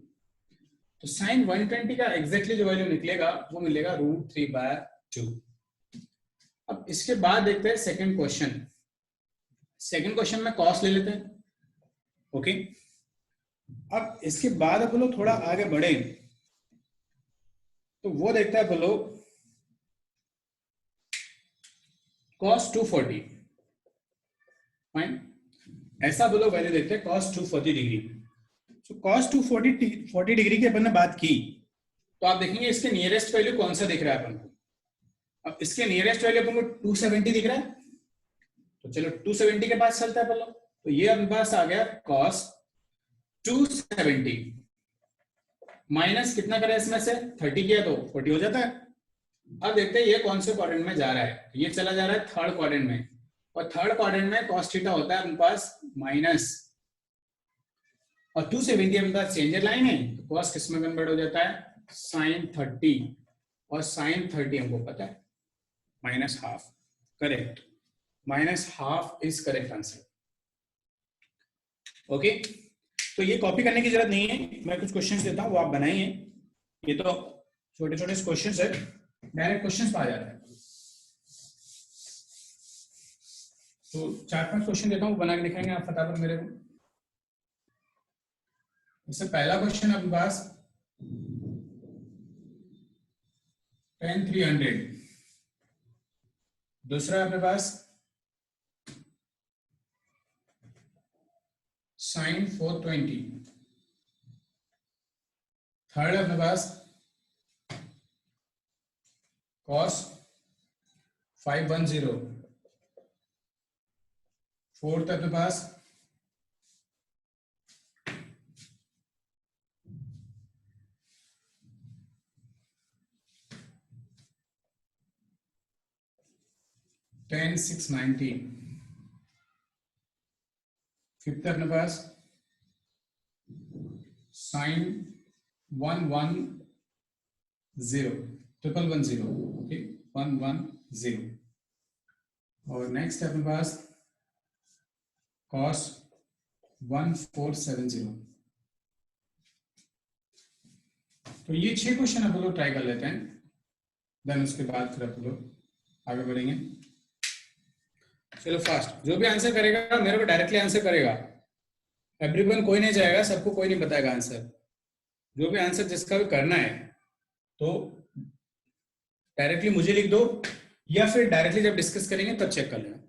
तो साइन 120 का एग्जैक्टली जो वैल्यू निकलेगा वो मिलेगा √3/2। अब इसके बाद देखते हैं सेकंड क्वेश्चन। सेकंड क्वेश्चन में cos ले लेते हैं, ओके। अब इसके बाद अपन लोग थोड़ा आगे बढ़े तो वो देखता है अपन लोग cos 240, फाइन। ऐसा बोलो वैल्यू देखते हैं cos 240 डिग्री। तो cos 240 डिग्री की अपन ने बात की, तो आप देखेंगे इसके नियरेस्ट वैल्यू कौन सा दिख रहा है अपन को। अब इसके नियरेस्ट वैल्यू अपन को 270 दिख रहा है, तो चलो 270 के पास चलता है अपन लोग। तो ये अपने पास आ गया cos 270 माइनस कितना करें इसमें से 30 किया तो 40 हो जाता है। अब देखते हैं ये कौन से क्वाड्रेंट में जा रहा है। ये चला जा रहा है थर्ड क्वाड्रेंट में, और थर्ड क्वाड्रेंट में cos थीटा होता है अपने पास माइनस, और 270 अपने पास चेंजर लाइन है, तो cos किस में कन्वर्ट हो जाता है, sin 30। और sin 30 हमको पता है -½ correct, -½ is correct answer, okay. तो ये कॉपी करने की जरूरत नहीं है, मैं कुछ क्वेश्चंस देता हूं वो आप बनाइए। ये तो छोटे छोटे क्वेश्चंस है, डायरेक्ट क्वेश्चंस पे आ जाता है। तो 4-5 क्वेश्चन देता हूँ, बना के दिखाएंगे आप फटाफट मेरे को। इससे पहला क्वेश्चन अपने पास tan 300, दूसरा अपने पास sin 420, थर्ड अपने पास cos 510, फोर्थ अपने पास tan 690, फिफ्थ अपने पास sin 110, ओके 110, और नेक्स्ट अपने पास cos 1470। तो ये 6 क्वेश्चन आप लोग ट्राई कर लेते हैं, देन उसके बाद फिर आप लोग आगे बढ़ेंगे। चलो फास्ट, जो भी आंसर करेगा मेरे को डायरेक्टली आंसर करेगा, एवरीवन कोई नहीं जाएगा, सबको कोई नहीं बताएगा आंसर। जो भी आंसर जिसका भी करना है तो डायरेक्टली मुझे लिख दो, या फिर डायरेक्टली जब डिस्कस करेंगे तब चेक कर लेना।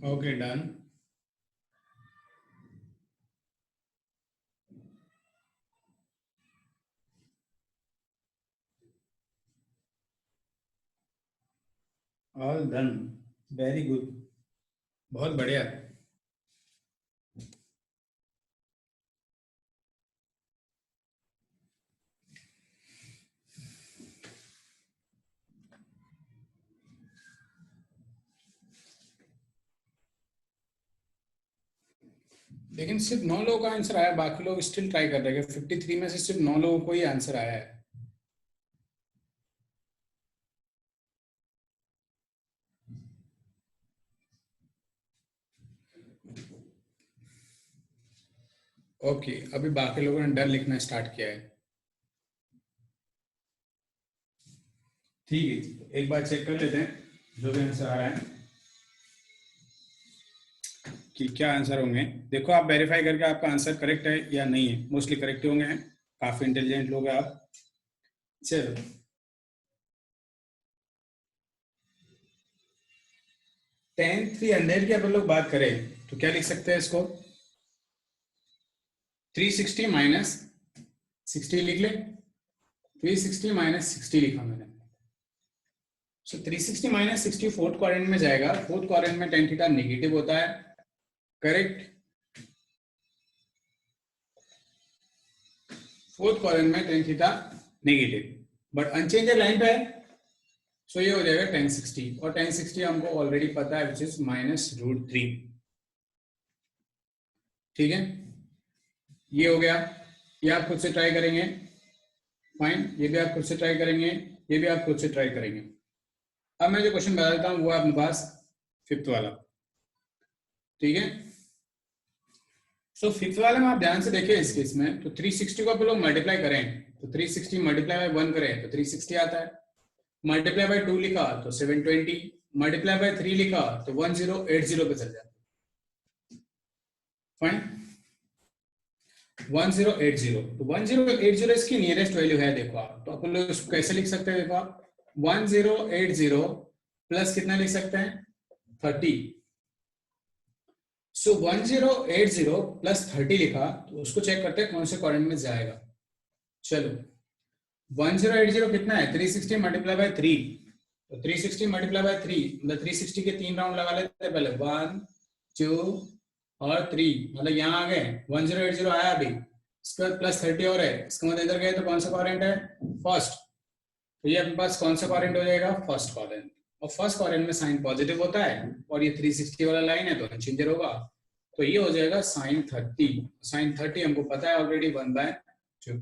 Okay done. All done, very good, बहुत बढ़िया। लेकिन सिर्फ 9 लोगों का आंसर आया, बाकी लोग स्टिल ट्राई कर रहे हैं। 53 में से सिर्फ 9 लोगों को ही आंसर आया है। ओके, अभी बाकी लोगों ने डन लिखना स्टार्ट किया है। ठीक है, एक बार चेक कर लेते हैं जो भी आंसर आ रहा है कि क्या आंसर होंगे। देखो आप वेरीफाई करके आपका आंसर करेक्ट है या नहीं है। मोस्टली करेक्ट होंगे, हैं, काफी इंटेलिजेंट लोग हैं आप। चलो 10 300 की अपन लोग बात करें तो क्या लिख सकते हैं इसको? 360 माइनस 60 लिख ले। 360 माइनस 60 लिखा मैंने। सो 360 माइनस 60 फोर्थ क्वाड्रेंट में जाएगा। फोर्थ क्वाड्रेंट में tan थीटा नेगेटिव होता है, करेक्ट। फोर्थ क्वाड्रेंट में tan theta negative, but unchanged line पे है, सो ये हो जाएगा tan 60, और tan 60 हमको ऑलरेडी पता है, विच इज -√3। ठीक है, ये हो गया। ये आप खुद से ट्राई करेंगे, फाइन। ये भी आप खुद से ट्राई करेंगे, ये भी आप खुद से ट्राई करेंगे। अब मैं जो क्वेश्चन बता देता हूँ वो आपके पास 5th वाला, ठीक है। सो 5th वाले में आप ध्यान से देखें इस केस में, तो 360 को आप लोग मल्टीप्लाई करें तो 360 मल्टीप्लाई बाय 1 करें तो 360 आता है। मल्टीप्लाई बाय 2 लिखा तो 720, मल्टीप्लाई बाय 3 लिखा तो 1080 पे चल जाता है। फाइन, 1080, तो 1080 इसकी नियरेस्ट वैल्यू है। देखो आप, तो अपन लोग इसको कैसे लिख सकते हैं? देखो आप 1080 प्लस कितना लिख सकते हैं? 30। सो 1080 प्लस 30 लिखा, तो उसको चेक करते हैं कौन से क्वाड्रेंट में जाएगा। चलो 1080 कितना है? 360 मल्टीप्लाई बाय 3, तो 360 मल्टीप्लाई बाय 3 मतलब 360 के 3 राउंड लगा लेते हैं पहले, 1 2 और 3, मतलब यहाँ आ गए 1080 आया अभी, इसके बाद प्लस 30 और है, इसका मतलब इधर गए तो कौन सा क्वाड्रेंट है, फर्स्ट। तो ये अपने पास कौन सा क्वाड्रेंट हो जाएगा, फर्स्ट क्वाड्रेंट। और फर्स्ट क्वाड्रेंट में साइन पॉजिटिव होता है और ये 360 वाला लाइन है तो अनचेंजर होगा, तो ये हो जाएगा साइन 30। साइन 30 हमको पता है ऑलरेडी 1/2।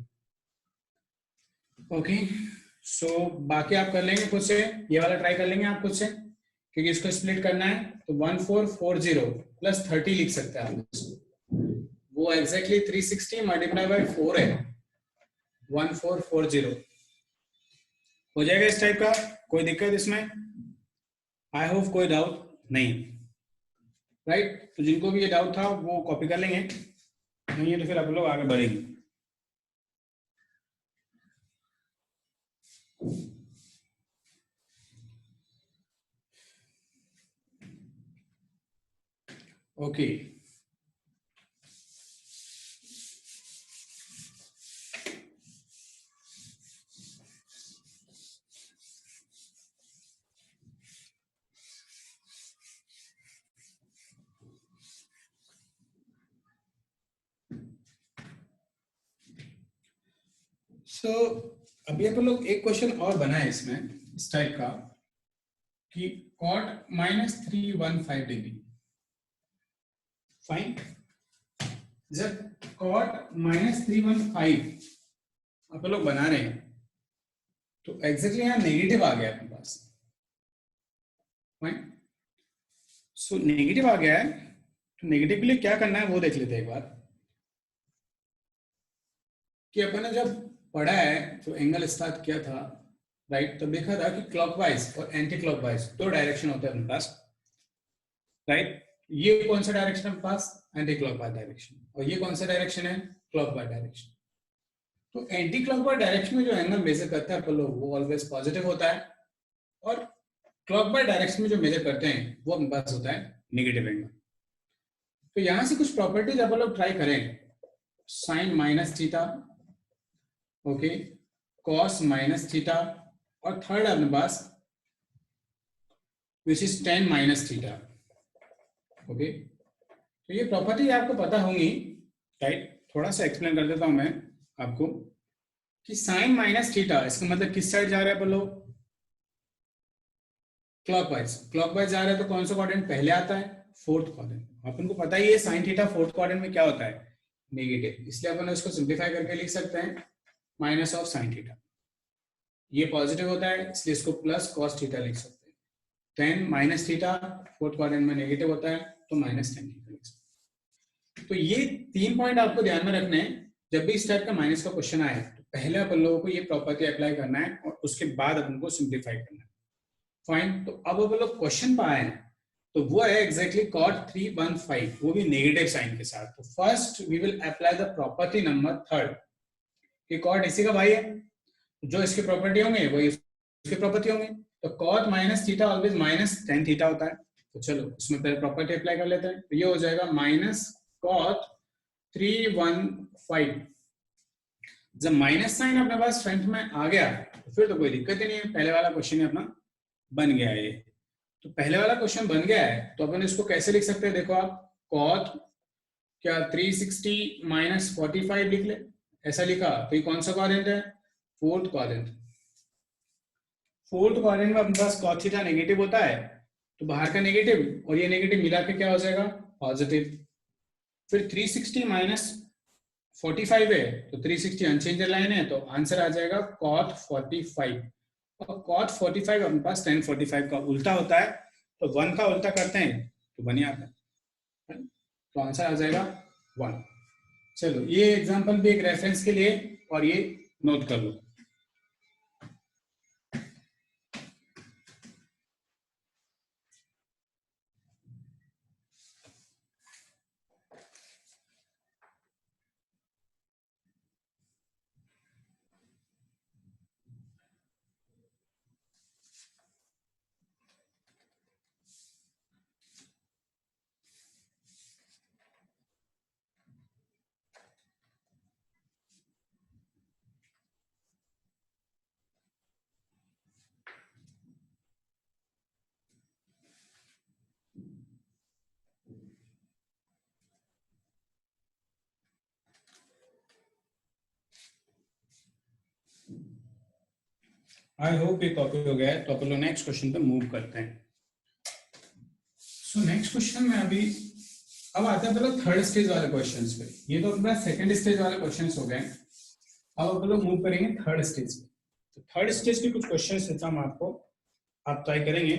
ओके, सो बाकी आप कर लेंगे खुद से, ये वाला ट्राई कर लेंगे आप खुद से, क्योंकि इसको स्प्लिट करना है तो 1440 प्लस 30 लिख सकते हैं आप इसको। वो एग्जैक्टली 360 मल्टीप्लाई बाय 4 है, 1440 हो जाएगा इस टाइप का। कोई दिक्कत इसमें, आई होप कोई डाउट नहीं, राइट। तो जिनको भी ये डाउट था वो कॉपी कर लेंगे, नहीं है तो फिर आप लोग आगे बढ़ेंगे। ओके, सो अभी आप लोग एक क्वेश्चन और बनाए इसमें इस टाइप का कि cot -315 डिग्री, फाइन। जब cot -315 आप लोग बना रहे हैं तो एग्जैक्टली यहाँ नेगेटिव आ गया अपने पास, फाइन। सो नेगेटिव आ गया है तो नेगेटिव के लिए क्या करना है वो देख लेते हैं एक बार, कि अपन ने जब पढ़ा है तो एंगल स्टार्ट किया था, राइट, तो देखा था कि क्लॉकवाइज और एंटी क्लॉकवाइज दो डायरेक्शन होते हैं अपने पास, राइट। ये कौन सा डायरेक्शन है पास, एंटी क्लॉकवाइज डायरेक्शन, और ये कौन सा डायरेक्शन है, क्लॉकवाइज डायरेक्शन। तो एंटी क्लॉकवाइज डायरेक्शन में जो एंगल मेजर करते हैं अपन लोग वो ऑलवेज पॉजिटिव होता है, और क्लॉकवाइज डायरेक्शन में जो मेजर करते हैं वो अपने पास होता है नेगेटिव एंगल। तो यहां से कुछ प्रॉपर्टीज अपन लोग ट्राई करें, sine minus theta, okay, cos minus theta, और थर्ड अपने पास which is tan minus theta, okay. तो ये प्रॉपर्टी आपको पता होंगी, राइट। थोड़ा सा एक्सप्लेन कर देता हूं मैं आपको कि साइन माइनस थीटा, इसका मतलब किस साइड जा रहे हैं अपन लोग, क्लॉकवाइज। क्लॉकवाइज जा रहे हैं तो कौन सा क्वाड्रेंट पहले आता है, फोर्थ क्वाड्रेंट। अपन को पता ही है साइन थीटा फोर्थ क्वाड्रेंट में क्या होता है, नेगेटिव, इसलिए अपन इसको सिंप्लीफाई करके लिख सकते हैं माइनस ऑफ साइन थीटा। ये पॉजिटिव होता है इसलिए इसको प्लस कॉस थीटा लिख सकते हैं। Ten minus theta fourth quadrant में नेगेटिव होता है तो माइनस टेन थीटा लिख सकते हैं। तो ये 3 पॉइंट आपको ध्यान में रखने हैं, जब भी इस टाइप का माइनस का क्वेश्चन आए तो पहले अपन लोगों को ये प्रॉपर्टी अप्लाई करना है और उसके बाद अपन को सिंप्लीफाई करना है, फाइन। तो अब अपन लोग क्वेश्चन पाए हैं तो वो है एग्जैक्टली cot 315, वो भी नेगेटिव साइन के साथ। तो first we will apply the property number third, कि cot इसी का भाई है, जो इसके प्रॉपर्टी होंगे वही इसकी प्रॉपर्टी होंगे। तो cot minus theta always minus tan theta होता है, तो चलो इसमें पहले प्रॉपर्टी अप्लाई कर लेते हैं। तो ये हो जाएगा माइनस cot 315। जब माइनस साइन अपने पास फ्रंट में आ गया तो फिर तो कोई दिक्कत ही नहीं है, पहले वाला क्वेश्चन ही अपना बन गया है ये। तो पहले वाला क्वेश्चन बन गया है तो अपन इसको कैसे लिख सकते हैं, देखो आप, cot क्या 360 माइनस 45 लिख ले, ऐसा लिखा तो ये कौन सा क्वाड्रेंट है, फोर्थ क्वाड्रेंट। फोर्थ क्वाड्रेंट में अपने पास cot थीटा नेगेटिव होता है तो बाहर का नेगेटिव और ये नेगेटिव मिला के क्या हो जाएगा, पॉजिटिव। फिर 360 माइनस 45 है तो 360 अनचेंजर लाइन है तो आंसर आ जाएगा cot 45। और cot 45 अपने पास tan 45 का उल्टा होता है, तो 1 का उल्टा करते हैं तो 1 ही आता है, तो आंसर आ जाएगा 1। चलो ये एग्जांपल भी एक रेफरेंस के लिए और ये नोट कर लो। आई होप ये कॉपी हो गया है, तो अपन लोग नेक्स्ट क्वेश्चन पे मूव करते हैं। सो नेक्स्ट क्वेश्चन में अभी अब आता है पहले थर्ड स्टेज वाले क्वेश्चंस पे। ये तो अपना सेकंड स्टेज वाले क्वेश्चंस हो गए। अब अपन लोग मूव करेंगे थर्ड स्टेज पे। तो थर्ड स्टेज के कुछ क्वेश्चंस देता हूं आपको, आप ट्राई करेंगे।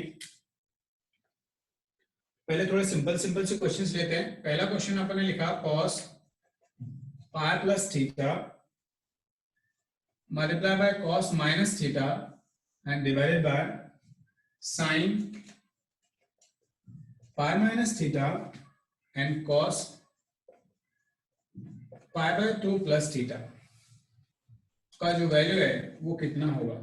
पहले थोड़े सिंपल सिंपल से क्वेश्चंस लेते हैं। पहला क्वेश्चन अपन ने लिखा cos pi plus theta multiply by cos minus theta and divided by sin pi minus theta and cos pi by 2 plus theta का जो वैल्यू है वो कितना होगा।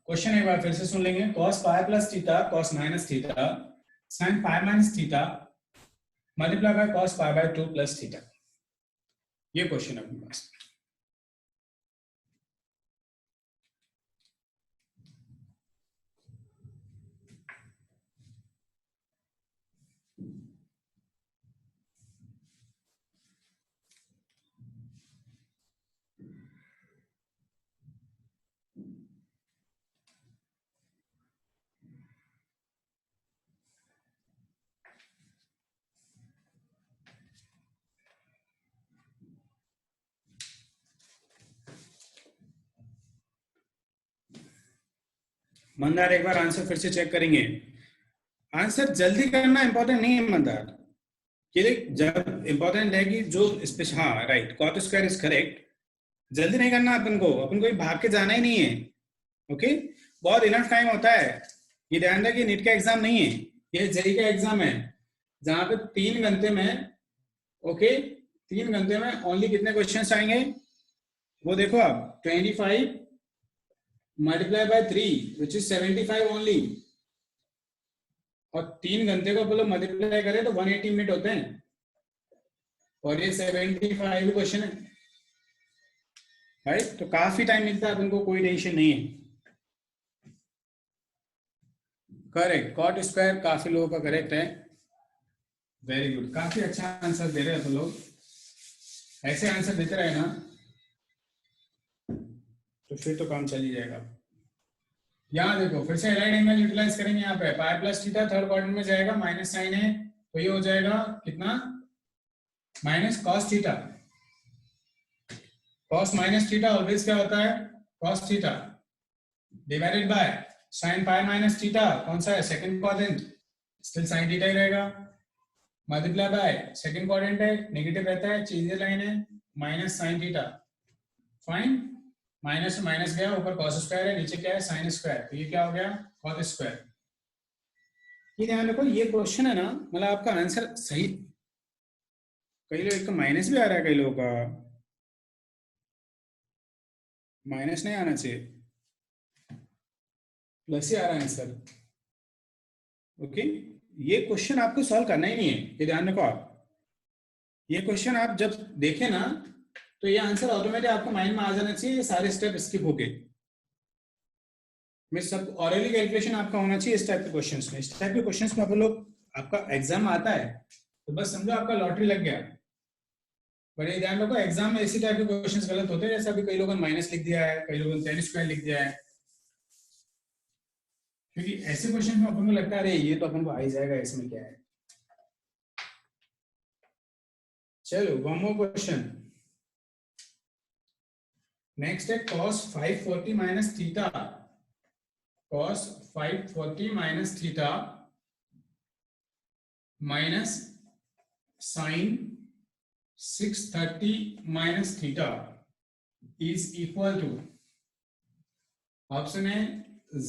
क्वेश्चन एक बार फिर से सुन लेंगे। cos pi plus theta cos minus theta sin pi minus theta multiply by cos pi by 2 plus theta. ये क्वेश्चन है अपने पास। मंदार एक बार आंसर फिर से चेक करेंगे। आंसर जल्दी करना इंपॉर्टेंट नहीं है मंदार। ये देख, जब इंपॉर्टेंट है कि जो स्पेशल, हाँ right, cot square is correct. जल्दी नहीं करना अपन को भाग के जाना ही नहीं है। ओके, बहुत इनफ टाइम होता है। ये ध्यान रखिए, नीट का एग्जाम नहीं है, ये जेई का एग्जाम है, जहां पे 3 घंटे में, ओके 3 घंटे में ओनली कितने क्वेश्चंस आएंगे वो देखो आप। 25 multiply by 3 which is 75 only. और 3 घंटे को अपन लोग मल्टीप्लाई करें तो 180 मिनट होते हैं, और ये 75 क्वेश्चन है राइट। तो काफी टाइम मिलता है अपन को, कोई टेंशन नहीं है। करेक्ट, कॉट स्क्वायर काफी लोगों का करेक्ट है। वेरी गुड, काफी अच्छा आंसर दे रहे हैं अपन लोग। ऐसे आंसर देते रहे ना तो फिर तो काम चल ही जाएगा। यहाँ देखो फिर से राइट एंगल यूटिलाइज करेंगे। यहाँ पे pi plus theta third quadrant में जाएगा, माइनस साइन है तो ये हो जाएगा कितना, minus cos theta. Cos minus theta always क्या होता है, cos theta divided by sine pi minus theta. कौन सा है, second quadrant, still sine theta ही रहेगा। मल्टीप्लाई बाय सेकंड क्वाड्रेंट है, नेगेटिव रहता है, चीजें लाइन है, minus sine theta. Fine, minus से माइनस गया, ऊपर कॉस स्क्वायर है, नीचे क्या है साइन स्क्वायर, तो ये क्या हो गया कॉट स्क्वायर। ये ध्यान रखो, ये क्वेश्चन है ना, मतलब आपका आंसर सही। कई लोग का माइनस भी आ रहा है, कई लोगों का माइनस नहीं आना चाहिए, प्लस ही आ रहा है आंसर। ओके, ये क्वेश्चन आपको सॉल्व करना ही नहीं है, ये ध्यान रखो आप। ये क्वेश्चन आप जब देखें ना तो ये आंसर ऑटोमेटिक आपको माइंड में आ जाना चाहिए, ये सारे स्टेप स्किप हो गए। मैं सब ऑरली कैलकुलेशन आपका होना चाहिए इस टाइप के क्वेश्चंस में। इस टाइप के क्वेश्चंस में आप लोग, आपका एग्जाम आता है तो बस समझो आपका लॉटरी लग गया। बड़े ध्यान रखो, एग्जाम में इसी टाइप के क्वेश्चंस गलत होते हैं। जैसे अभी कई लोगों ने माइनस लिख दिया है, कई लोगों ने tan स्क्वायर लिख दिया है, क्योंकि ऐसे क्वेश्चन में अपन को लगता है अरे ये तो अपन को आ ही जाएगा, इसमें क्या है। चलो वन मोर क्वेश्चन। नेक्स्ट है cos 540 minus theta, cos 540 minus theta minus sine 630 minus theta is equal to, option है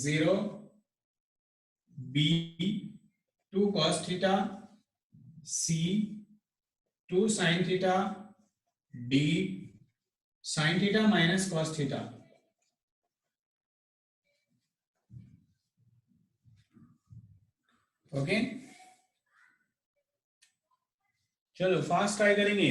0, B 2 cos theta, C 2 sin theta, D sin theta minus cos theta. Okay, चलो fast try करेंगे।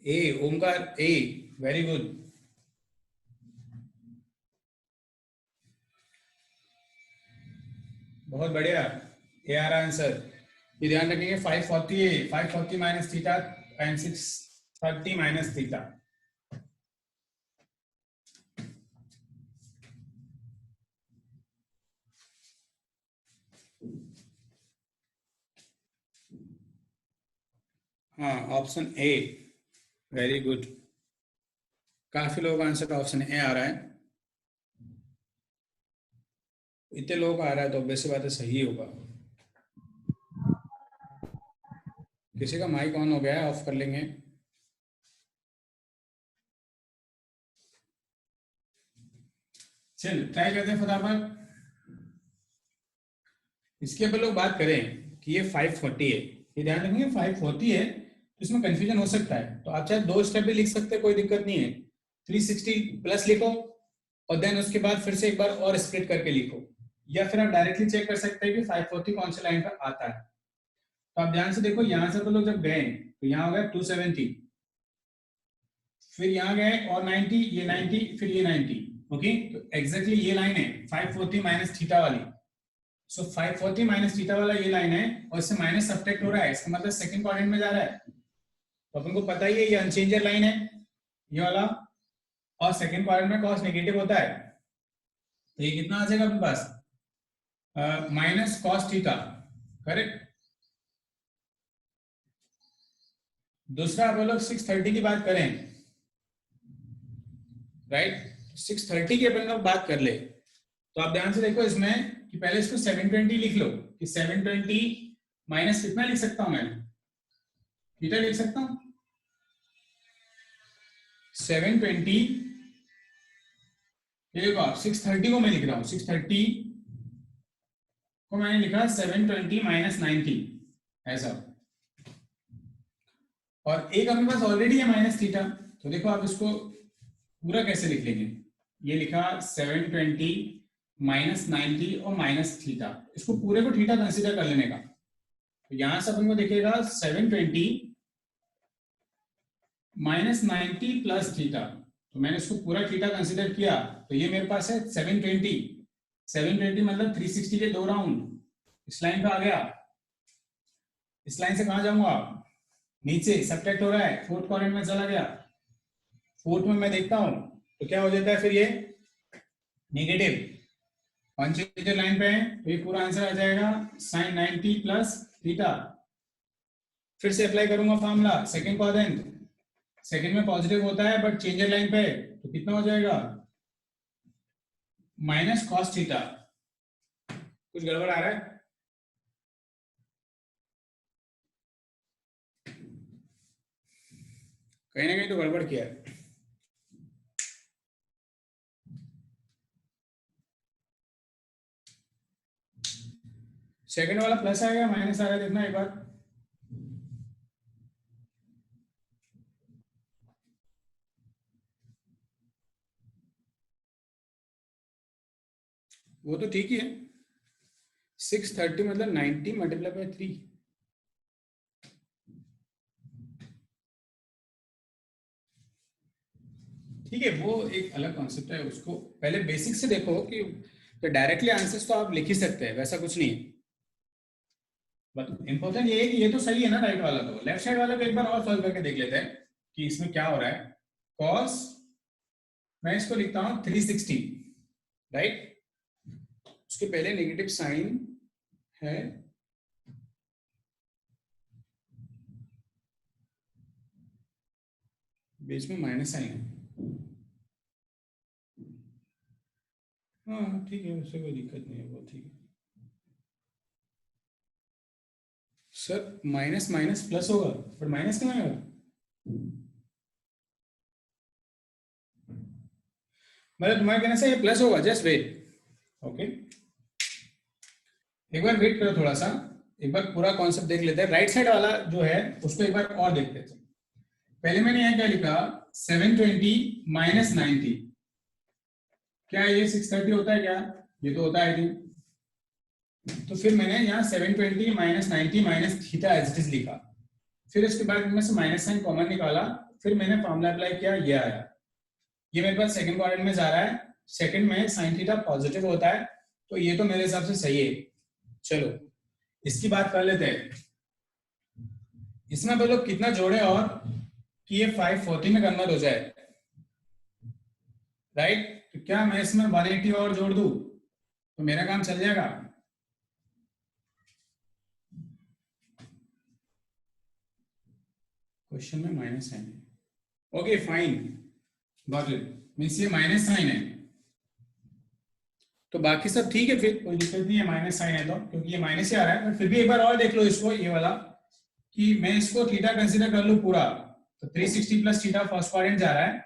ए ओमकार, ए very good. बहुत बढ़िया, ये आ रहा answer. ये ध्यान रखेंगे 540 है, 540 minus theta and 630 minus theta. हाँ, ऑप्शन ए, वेरी गुड। काफी लोगों का आंसर ऑप्शन ए आ रहा है। इतने लोगों का आ रहा है तो ऑब्वियस बात है सही होगा। किसी का माइक ऑन हो गया है, ऑफ कर लेंगे। चल ट्राई करते हैं फटाफट। इसके ऊपर लोग बात करें कि ये 540 है, ये ध्यान रखेंगे 540 है तो इसमें कंफ्यूजन हो सकता है, तो आप चाहे 2 स्टेप भी लिख सकते हैं, कोई दिक्कत नहीं है। 360 प्लस लिखो और देन उसके बाद फिर से एक बार और स्प्लिट करके लिखो, या फिर आप डायरेक्टली चेक कर सकते हैं कि 540 कौन सी लाइन पर आता है। तो आप ध्यान से देखो, यहां से तो लोग जब गए तो यहाँ हो गया 270, फिर यहाँ गए और 90, ये 90, फिर ये 90। ओके, तो एग्जैक्टली ये लाइन है 540 माइनस थीटा वाली। सो 540 माइनस थीटा वाला ये लाइन है और इससे माइनस सब्ट्रैक्ट हो रहा है, इसका मतलब सेकंड क्वाड्रेंट में जा रहा है। तो अपन को पता ही है ये अनचेंजर लाइन है ये वाला, और सेकंड क्वाड्रेंट में कॉस नेगेटिव होता है, तो ये कितना आ जाएगा अपने पास माइनस कॉस थीटा, करेक्ट। दूसरा आप लोग 630 की बात करें, राइट, 630 की अपन लोग बात कर ले, तो आप ध्यान से देखो इसमें कि पहले इसको 720 लिख लो, कि 720 माइनस कितना लिख सकता हूं मैं, थीटा लिख सकता हूं 720, ये देखो आप 630 को मैं लिख रहा हूं, 630 को मैंने लिखा 720 माइनस 90 ऐसा, और एक अपने पास ऑलरेडी है माइनस थीटा, तो देखो आप इसको पूरा कैसे लिख लेंगे, ये लिखा 720 माइनस 90 और माइनस थीटा, इसको पूरे को थीटा कंसीडर कर लेने का, तो यहां से अपन को दिखेगा 720 माइनस 90 प्लस थीटा, तो मैंने इसको पूरा थीटा कंसीडर किया, तो ये मेरे पास है 720 मतलब 360 के 2 राउंड इस लाइन पे आ गया। इस लाइन से कहां जाऊंगा, नीचे सब्ट्रैक्ट हो रहा है, फोर्थ क्वाड्रेंट में चला गया, फोर्थ में मैं देखता हूं तो क्या हो जाता है, फिर ये नेगेटिव अनचेंजर लाइन पे है, तो ये पूरा आंसर आ जाएगा sin 90 प्लस थीटा। फिर से अप्लाई करूंगा फॉर्मूला, सेकंड क्वाड्रेंट, सेकंड में पॉजिटिव होता है बट चेंजर लाइन पे, तो कितना हो जाएगा माइनस कॉस थीटा। कुछ गड़बड़ आ रहा है, कहीं ना कहीं तो गड़बड़ किया है। सेकंड वाला प्लस आएगा माइनस आएगा, देखना एक बार, वो तो ठीक ही है। 630 मतलब 90 मल्टीप्लाई बाय 3, ठीक है, वो एक अलग कॉन्सेप्ट है, उसको पहले बेसिक से देखो कि तो डायरेक्टली आंसर्स तो आप लिख ही सकते हैं, वैसा कुछ नहीं है, बट इंपॉर्टेंट ये है कि ये तो सही है ना राइट वाला, तो लेफ्ट साइड वाला को एक बार और सॉल्व करके देख लेते हैं कि इसमें क्या हो रहा है। कॉस, मैं इसको लिखता हूं 360, राइट, उसके पहले नेगेटिव साइन है, बीच में माइनस साइन है, हाँ ठीक है, उससे कोई दिक्कत नहीं है, वो ठीक है। सर माइनस माइनस प्लस होगा, पर माइनस क्यों आएगा, मतलब तुम्हारे कहने से ये प्लस होगा, जस्ट वेट, ओके, एक बार वेट करो थोड़ा सा, एक बार पूरा कॉन्सेप्ट देख लेते हैं। राइट साइड वाला जो है उसको एक बार और देखते हैं। पहले मैंने यहाँ क्या लिखा 720 माइनस 90, क्या ये 630 होता है क्या, ये तो होता है, तो फिर मैंने यहाँ 720 minus 90 minus theta as it is लिखा, फिर इसके बाद इनमें से माइनस साइन कॉमन निकाला, फिर मैंने फॉर्मूला अप्लाई किया, ये आया, ये मेरे पास सेकंड क्वाड्रेंट में जा रहा है, सेकंड में साइन थीटा पॉजिटिव होता है, तो ये तो मेरे हिसाब से सही है, चलो इसकी बात कर लेते हैं। इसमें बोलो कितना जोड़े और कि ये 540 में कन्वर्ट हो जाए, राइट? तो क्या मैं इसमें 180 और जोड़ दूं तो मेरा काम चल जाएगा? क्वेश्चन में माइनस साइन है। Okay fine, got it, means ये माइनस साइन है तो बाकी सब ठीक है, फिर कोई दिक्कत नहीं है माइनस साइन है तो, क्योंकि ये माइनस ही आ रहा है। बट फिर भी एक बार और देख लो इसको, ये वाला कि मैं इसको थीटा कंसीडर कर लूं पूरा, तो 360 प्लस थीटा फर्स्ट क्वाड्रेंट जा रहा है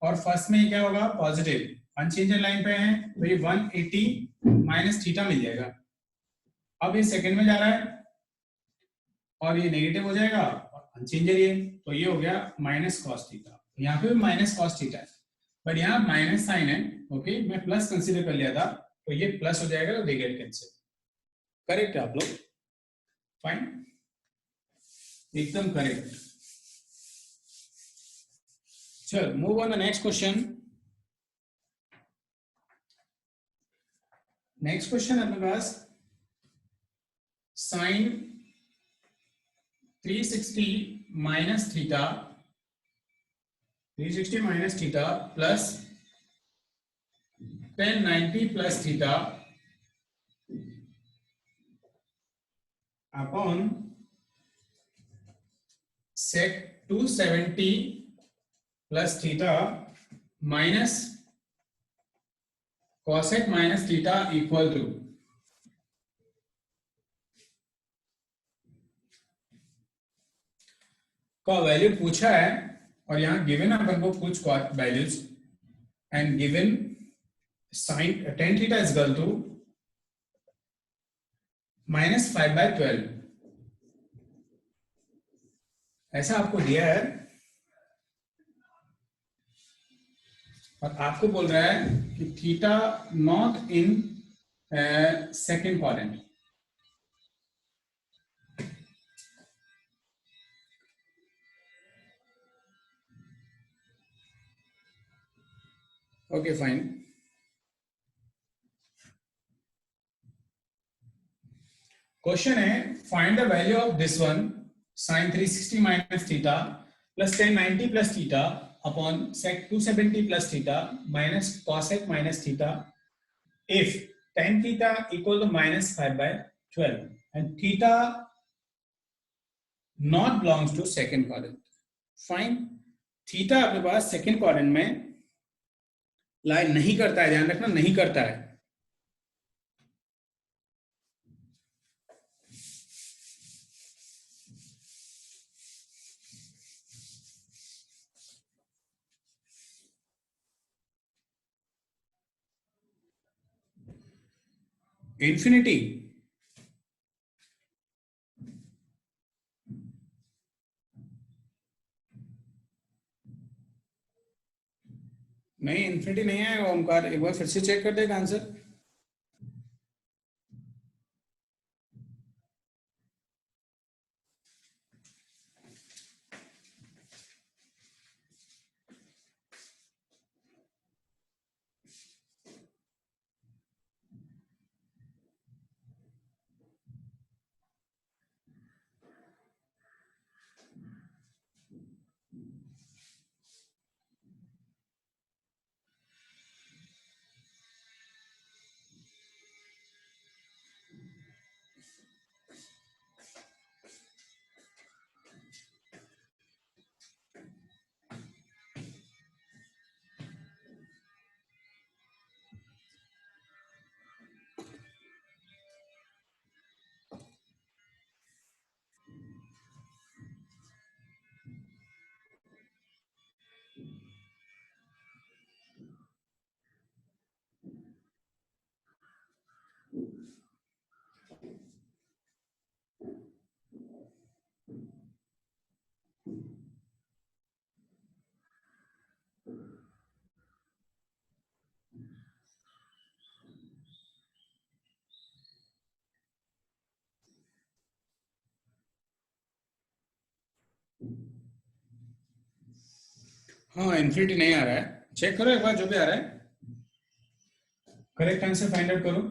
और फर्स्ट में क्या होगा? पॉजिटिव, अनचेंजड लाइन पे है तो ये 180 माइनस थीटा मिल जाएगा। अब ये सेकंड में जा रहा है और ये नेगेटिव हो जाएगा और अनचेंजड ये, तो ये हो गया माइनस कॉस थीटा। यहाँ पे भी माइनस कॉस थीटा है बट यहाँ माइनस साइन है। ओके मैं प्लस कंसीडर कर लिया था तो ये प्लस हो जाएगा, तो दे गेट कैंसिल। करेक्ट है आप लोग? फाइन, एकदम करेक्ट। चल move on the next question. Next question अपने पास sine 360 minus theta, 360 minus theta plus 1090 plus theta upon sec 270 plus theta minus cosec minus theta equal to, का value पूछा है और यहाँ गिवन अपन को कुछ values and given sine tan theta is equal to -5/12 ऐसा आपको दिया है और आपको बोल रहा है कि theta not in second quadrant. Okay fine, question है find the value of this one sin 360 minus theta plus 1090 plus theta upon sec 270 plus theta minus cosec minus theta if tan theta equal to -5/12 and theta not belongs to second quadrant. Fine, theta अपने पास second quadrant में लाई नहीं करता है, ध्यान रखना नहीं करता है। इंफिनिटी नहीं, इंफिनिटी नहीं है ओमकार, एक बार फिर से चेक कर देगा आंसर। हाँ इन्फिनिटी नहीं आ रहा है, चेक करो एक बार जो भी आ रहा है, करेक्ट आंसर फाइंड आउट करो।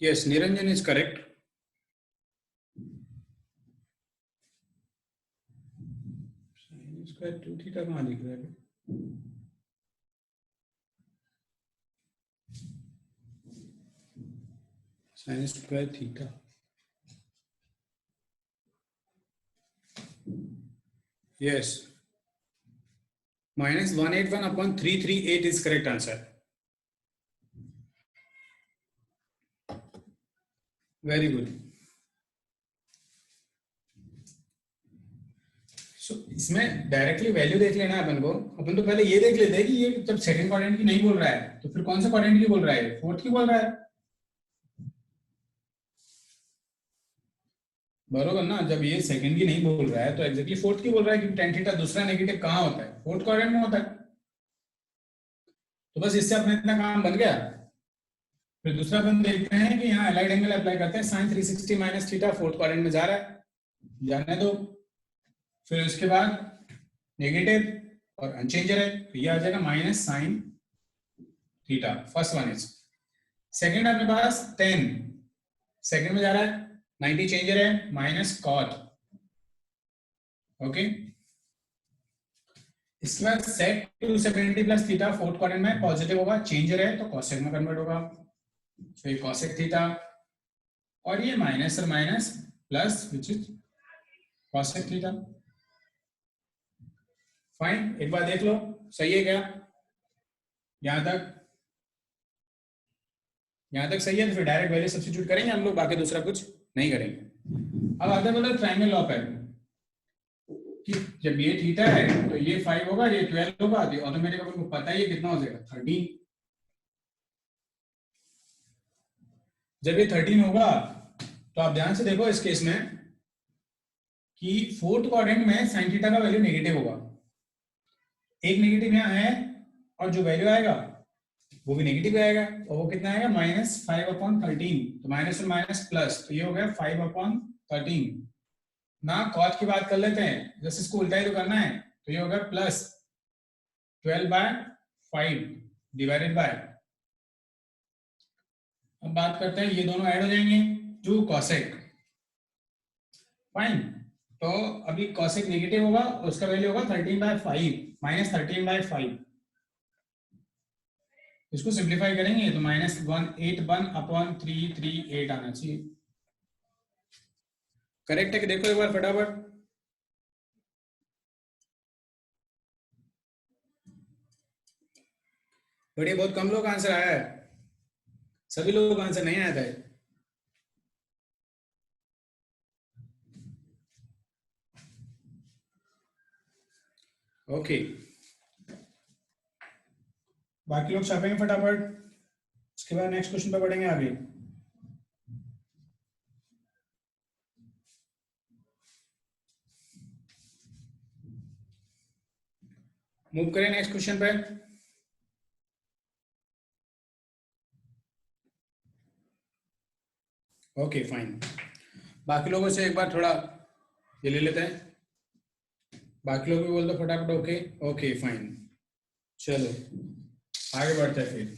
Yes, Niranjan is correct. Sine square 2 theta कहाँ दिख रहा है? Sine square theta, yes, -181 upon 338 is correct answer. Very good. So इसमें डायरेक्टली वैल्यू देख लेना है अपन को. अपन तो पहले ये देख लेते हैं कि ये जब सेकंड क्वाड्रेंट की नहीं बोल रहा है तो फिर कौन सा क्वाड्रेंट की बोल रहा है? फोर्थ की बोल रहा है, बरोबर ना? जब ये सेकंड की नहीं बोल रहा है तो एग्जैक्टली फोर्थ की बोल रहा है, क्योंकि tan थीटा दूसरा नेगेटिव कहाँ होता है? फोर्थ क्वाड्रेंट में होता है. तो बस इससे अपना इतना काम बन गया. फिर दूसरा अपन देखते हैं कि यहाँ एलाइड एंगल अप्लाई करते हैं. Sine 360 minus theta fourth quadrant में जा रहा है, जाने दो. फिर उसके बाद नेगेटिव और अनचेंजर है तो ये आ जाएगा minus sine theta. First one is. Second अपने पास 10 सेकंड में जा रहा है, 90 चेंजर है, माइनस कॉट. ओके, इसके बाद सेक 270 प्लस थीटा फोर्थ क्वाड्रेंट में पॉजिटिव होगा, चेंजर है तो कॉसेक में कन्वर्ट होगा. तो ये कॉसेक थीटा और ये माइनस और minus plus which is cosec theta. Fine, एक बार देख लो सही है क्या? यहां तक सही है तो फिर डायरेक्ट वैल्यू सब्स्टिट्यूट करेंगे हम लोग, बाकी दूसरा कुछ नहीं करेंगे. अब आगे बोलो ट्रायंगल लॉ है कि जब ये थीटा है तो ये 5 होगा, ये 12 होगा, तो ऑटोमेटिक आपको पता ही है कितना हो जाएगा 13. जब ये 13 होगा तो आप ध्यान से देखो इस केस में कि फोर्थ क्वाड्रेंट में साइन थीटा का वैल्यू नेगेटिव होगा. एक नेगेटिव यहाँ है और जो वैल्यू आएगा वो भी नेगेटिव आएगा, और वो कितना आएगा? -5/13. तो माइनस और माइनस प्लस, तो ये हो गया 5/13 ना. कॉट की बात कर लेते हैं, जैसे इसको उल्टा ही तो करना है, तो ये होगा प्लस 12/5 डिवाइडेड बाय. अब बात करते हैं, ये दोनों ऐड हो जाएंगे टू कॉसेक. फाइन, तो अभी कॉसेक नेगेटिव होगा, उसका वैल्यू होगा 13/5 -13/5. इसको सिंप्लीफाई करेंगे तो -181/338 आना चाहिए. करेक्ट है कि देखो एक बार फटाफट. बढ़िया, बहुत कम लोग आंसर आया है, सभी लोग आंसर नहीं आया था. ओके, बाकी लोग छापेंगे फटाफट, उसके बाद नेक्स्ट क्वेश्चन पे बढ़ेंगे आगे. मूव करें नेक्स्ट क्वेश्चन पे. ओके फाइन, बाकी लोगों से एक बार थोड़ा ये ले लेते हैं. बाकी लोग भी बोल दो फटाफट. ओके ओके फाइन, चलो आगे बढ़ते हैं फिर.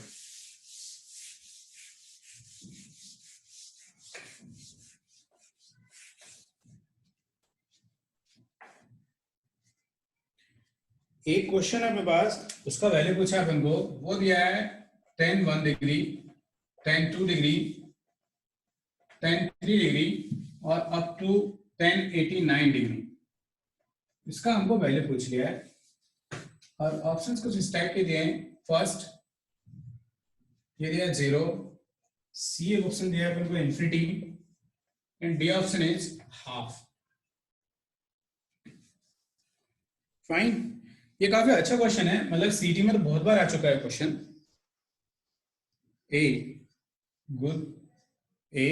एक क्वेश्चन है अपने पास, उसका वैल्यू पूछा है अपन को, वो दिया है tan 1 degree, tan 2 degree, tan 3 degree और अप टू tan 89 डिग्री. इसका हमको वैल्यू पूछ लिया है और ऑप्शंस कुछ इस टाइप के दिए हैं. फर्स्ट ये दिया 0, सी ऑप्शन दिया है अपन को infinity, and D option is half. Fine, ये काफी अच्छा क्वेश्चन है, मतलब सीटी में तो बहुत बार आ चुका है question. A good, a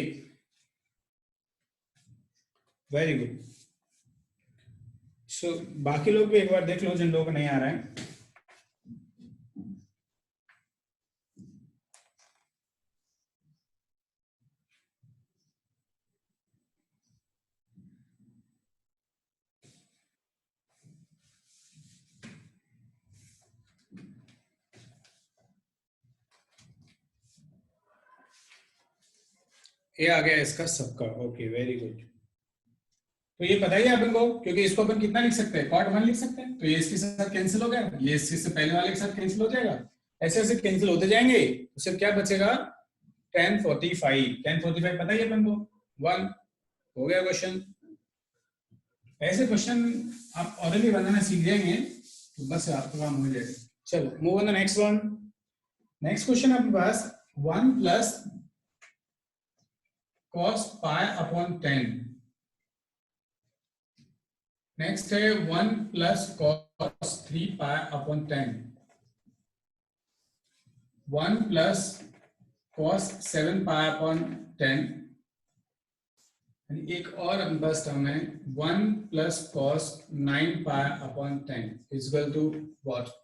very good. So बाकी लोग भी एक बार देख लो जिन लोगों को नहीं आ रहा है. ए आ गया इसका सबका। Okay, very good. तो ये पता ही है अपन को, क्योंकि इसको अपन कितना लिख सकते हैं, कॉट 1 लिख सकते हैं। तो ये इसके साथ कैंसिल हो गया, ये इसके से पहले वाले के साथ कैंसिल हो जाएगा। ऐसे ऐसे कैंसिल होते जाएंगे, तो सिर्फ क्या बचेगा, 1045। 1045 पता ही है अपन को, 1। हो गया क्वेश्चन। ऐसे क्वेश्चन आप ऑलरेडी बनाना सीख जाएंगे तो बस आपका काम हो जाएगा। चलो move on the next one. Next question आपके पास 1 plus cos pi upon 10। Next है 1 plus cos 3 pi upon 10। 1 plus cos 7 pi upon 10। एक और अपने पास टर्म है 1 plus cos 9 pi upon 10 equal to what.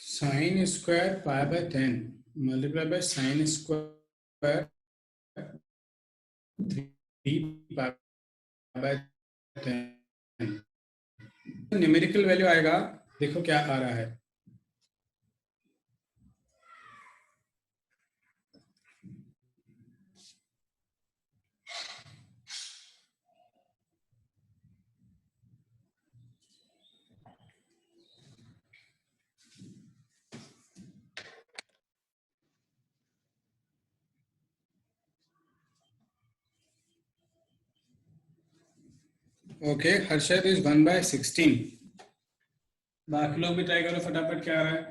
Sine square pi by 10 multiply by sine square 3 pi by 10। Numerical value आएगा, देखो क्या आ रहा है। Okay, Harshad is 1/16। बाकी लोग भी ट्राई करो फटाफट, क्या आ रहा है।